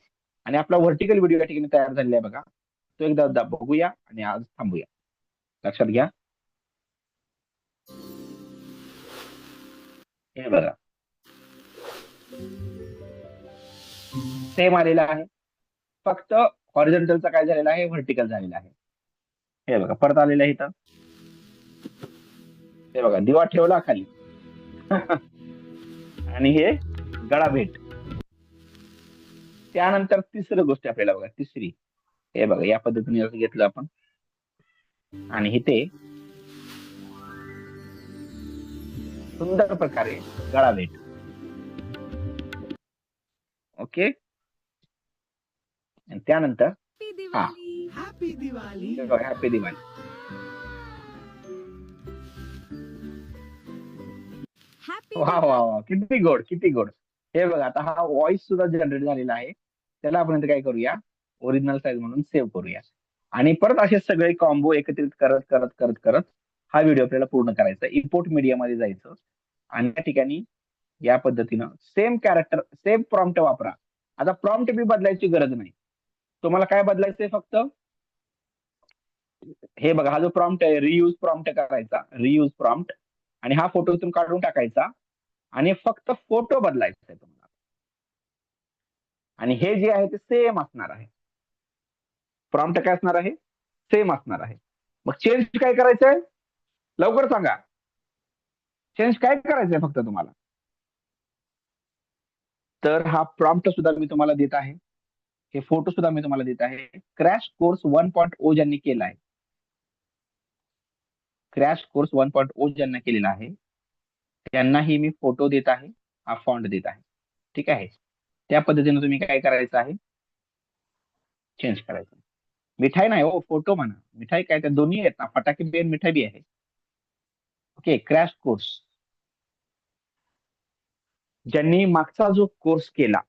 आणि आपला व्हर्टिकल व्हिडिओ या ठिकाणी तयार झालेला आहे बघा, तो एकदा बघूया आणि आज थांबूया. लक्षात घ्या, हे बघा सेम आलेला आहे. फक्त हॉरिझॉन्टलचा काय झालेला आहे, व्हर्टिकल झालेला आहे. हे बघा परत आलेलं आहे इथं. हे बघा दिवा ठेवला खाली आणि हे गळा भेट. त्यानंतर तिसरी गोष्ट आपल्याला बघा, तिसरी, हे बघा या पद्धतीने असं घेतलं आपण आणि इथे सुंदर प्रकारे गळा भेट. ओके, आणि त्यानंतर Happy Diwali! Happy Diwali. Happy वा वा वा, किती गोड किती गोड. हे बघा आता हा व्हॉइस सुद्धा जनरेट झालेला आहे. त्याला आपण इथे काय करूया, ओरिजिनल साईज म्हणून सेव्ह करूया. आणि परत असे सगळे कॉम्बो एकत्रित करत करत करत करत हा व्हिडिओ आपल्याला पूर्ण करायचा. इम्पोर्ट मीडिया मध्ये जायचं आणि त्या ठिकाणी या पद्धतीनं सेम कॅरेक्टर सेम प्रॉम्प्ट वापरा. आता प्रॉम्प्ट बी बदलायची गरज नाही, तुम्हाला काय बदलायचंय फक्त, हे बघा हा जो प्रॉम्प्ट आहे रियूज प्रॉम्प्ट करायचा, रियूज प्रॉम्प्ट. आणि हा फोटो इथून काढून टाकायचा आणि फक्त फोटो बदलायचा आहे तुम्हाला. आणि हे जे आहे ते सेम असणार आहे, प्रॉम्प्ट काय असणार आहे, सेम असणार आहे. मग चेंज काय करायचंय, लवकर सांगा, चेंज काय करायचंय फक्त तुम्हाला. तर हा प्रॉम्प्ट सुद्धा मी तुम्हाला देत आहे, हे फोटो सुद्धा मी तुम्हाला देत आहे. क्रॅश कोर्स 1.0 ज्यांनी केला आहे, क्रॅश कोर्स 1.0 ज्यांना केलेला आहे त्यांनाही मी फोटो देत आहे, हा फॉन्ट देत आहे. ठीक आहे, त्या पद्धतीने तुम्ही काय करायचं आहे, चेंज करायचं. मिठाई नाही हो, फोटो म्हणा. मिठाई काय, त्या दोन्ही आहेत ना, फटाके बी आणि मिठाई बी आहे. ओके, क्रॅश कोर्स ज्यांनी मागचा जो कोर्स केला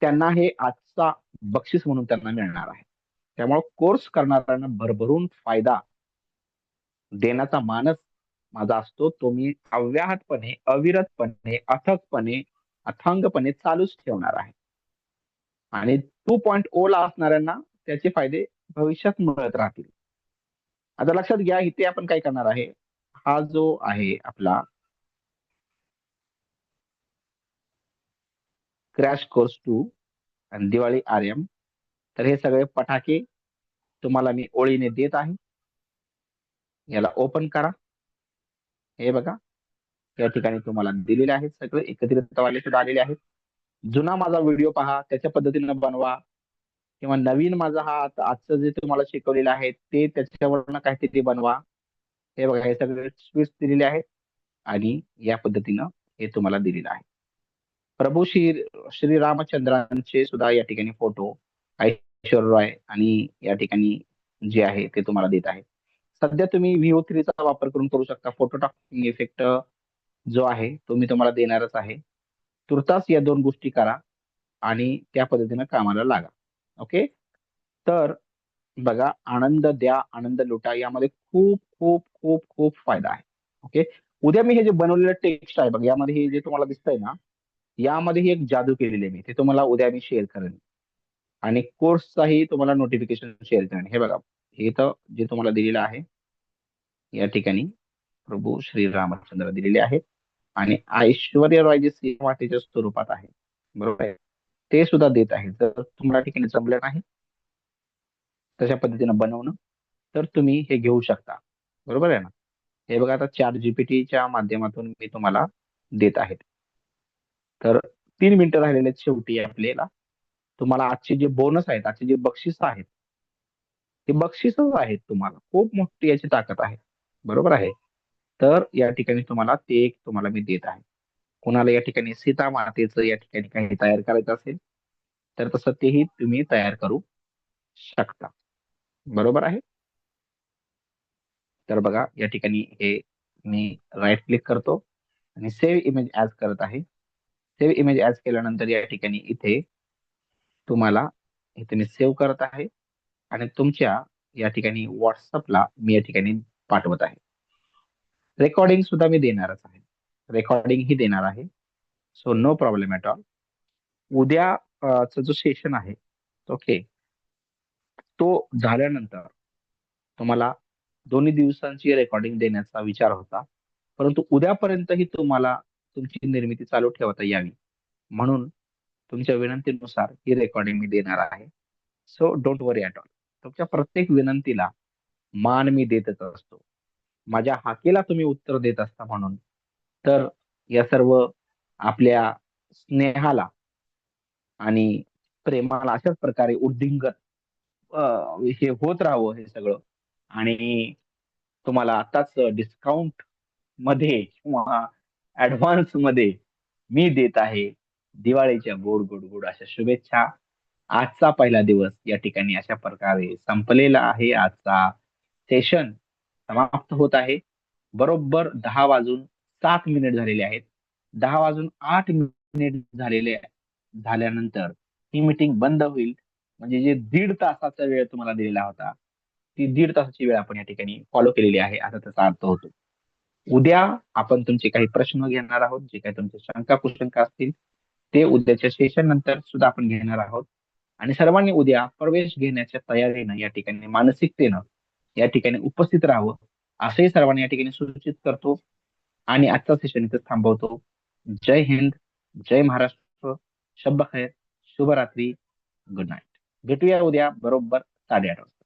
त्यांना हे आजचा बक्षीस म्हणून त्यांना मिळणार आहे. त्यामुळे कोर्स करणाऱ्यांना भरभरून फायदा देण्याचा मानस माझा असतो, तो मी अव्याहतपणे, अविरतपणे, अथकपणे, अथांगपणे चालूच ठेवणार आहे. आणि 2.0 ला असणाऱ्यांना त्याचे फायदे भविष्यात मिळत राहतील. आता लक्षात घ्या, इथे आपण काय करणार आहे, हा जो आहे आपला क्रॅश कोर्स 2, आणि दिवाळी आर्यम. तर हे सगळे पटाके तुम्हाला मी ओळीने देत आहे. याला ओपन करा. हे बघा, या ठिकाणी तुम्हाला दिलेले आहेत, सगळे एकत्रित वाले सुद्धा आलेले आहेत. जुना माझा व्हिडिओ पहा, त्याच्या पद्धतीनं बनवा, किंवा नवीन माझा हा आजचं जे तुम्हाला शिकवलेलं आहे ते त्याच्यावरनं काहीतरी बनवा. हे बघा, हे सगळे स्विच दिलेले आहेत आणि या पद्धतीनं हे तुम्हाला दिलेलं आहे. प्रभू श्री रामचंद्रांचे सुद्धा या ठिकाणी फोटो, ऐश्वर्या रॉय आणि या ठिकाणी जे आहे ते तुम्हाला देत आहे. सध्या तुम्ही VO3 चा वापर करून करू शकता. फोटो टॉकिंग इफेक्ट जो आहे तो मी तुम्हाला देणारच आहे. तुर्तास या 2 गोष्टी करा आणि त्या पद्धतीनं कामाला लागा. ओके. तर बघा, आनंद द्या, आनंद लुटा, यामध्ये खूप खूप खूप खूप फायदा आहे. ओके. उद्या मी हे जे बनवलेलं टेक्स्ट आहे बघा, यामध्ये हे जे तुम्हाला दिसतंय ना, यामध्ये ही एक जादू केलेली आहे मी, ते तुम्हाला उद्या मी शेअर करेन. आणि कोर्सचाही तुम्हाला नोटिफिकेशन शेअर करेन. हे बघा, हे तर जे तुम्हाला दिलेलं आहे या ठिकाणी प्रभू श्री रामचंद्र दिलेले आहेत आणि ऐश्वर्या रॉय जे सिंहवाटेच्या स्वरूपात आहे, बरोबर आहे, ते सुद्धा देत आहे. जर तुम्हाला या ठिकाणी जमलं नाही तशा पद्धतीनं बनवणं, तर तुम्ही हे घेऊ शकता, बरोबर आहे ना. हे बघा, आता चॅट जीपीटीच्या माध्यमातून मी तुम्हाला देत आहे. तर 3 मिनिटं राहिलेले आहेत शेवटी आपल्याला. तुम्हाला आजचे जे बोनस आहेत, आजचे जे बक्षीस आहेत, ते बक्षीसच आहेत तुम्हाला. खूप मोठी याची ताकद आहे, बरोबर आहे. तर या ठिकाणी तुम्हाला ते एक तुम्हाला मी देत आहे. कोणाला या ठिकाणी सीता मातेचं या ठिकाणी काही तयार करायचं असेल, तर तसं तेही तुम्ही तयार करू शकता, बरोबर आहे. तर बघा, या ठिकाणी हे मी राईट क्लिक करतो आणि सेव्ह इमेज ऍज करत आहे. सेव्ह इमेज ऍज केल्यानंतर या ठिकाणी इथे तुम्हाला इथे मी सेव्ह करत आहे आणि तुमच्या या ठिकाणी व्हॉट्सअपला मी या ठिकाणी पाठवत आहे. रेकॉर्डिंग सुद्धा मी देणारच आहे. रेकॉर्डिंग ही देणार आहे. So no problem at all. उद्या चा जो सेशन आहे, ओके, तो झाल्यानंतर तुम्हाला दोन्ही दिवसांची रेकॉर्डिंग देण्याचा विचार होता. परंतु उद्यापर्यंतही तुम्हाला तुमची निर्मिती चालू ठेवता यावी, म्हणून तुमच्या विनंतीनुसार ही रेकॉर्डिंग मी देणार आहे. So don't worry at all. तुमच्या प्रत्येक विनंतीला मान मी देतच असतो. माझ्या हाकेला तुम्ही उत्तर देत असता म्हणून. तर या सर्व आपल्या स्नेहाला आणि प्रेमाला अशाच प्रकारे उद्दिंगत हे होत राहावं हे सगळं. आणि तुम्हाला आताच डिस्काउंट मध्ये किंवा ऍडव्हान्स मध्ये मी देत आहे दिवाळीच्या गोड गोड गोड अशा शुभेच्छा. आजचा पहिला दिवस या ठिकाणी अशा प्रकारे संपलेला आहे. आजचा सेशन समाप्त होत आहे. बरोबर 10:07 झालेले आहेत. 10:08 झालेले झाल्यानंतर ही मीटिंग बंद होईल. म्हणजे जे 1.5 तासाचा वेळ तुम्हाला दिलेला होता, ती 1.5 तासाची वेळ आपण या ठिकाणी फॉलो केलेली आहे, असा त्याचा अर्थ होतो. उद्या आपण तुमचे काही प्रश्न घेणार आहोत. जे काही तुमचे शंका कुशंका असतील ते उद्याच्या सेशन नंतर सुद्धा आपण घेणार आहोत. आणि सर्वांनी उद्या प्रवेश घेण्याच्या तयारीनं या ठिकाणी मानसिकतेनं या ठिकाणी उपस्थित राहावं, असंही सर्वांनी या ठिकाणी सूचित करतो आणि आजचा सेशन इथं थांबवतो. जय हिंद, जय महाराष्ट्र, शब्ब खैर, शुभरात्री, गुड नाईट. भेटूया उद्या बरोबर 8:30 वाजता.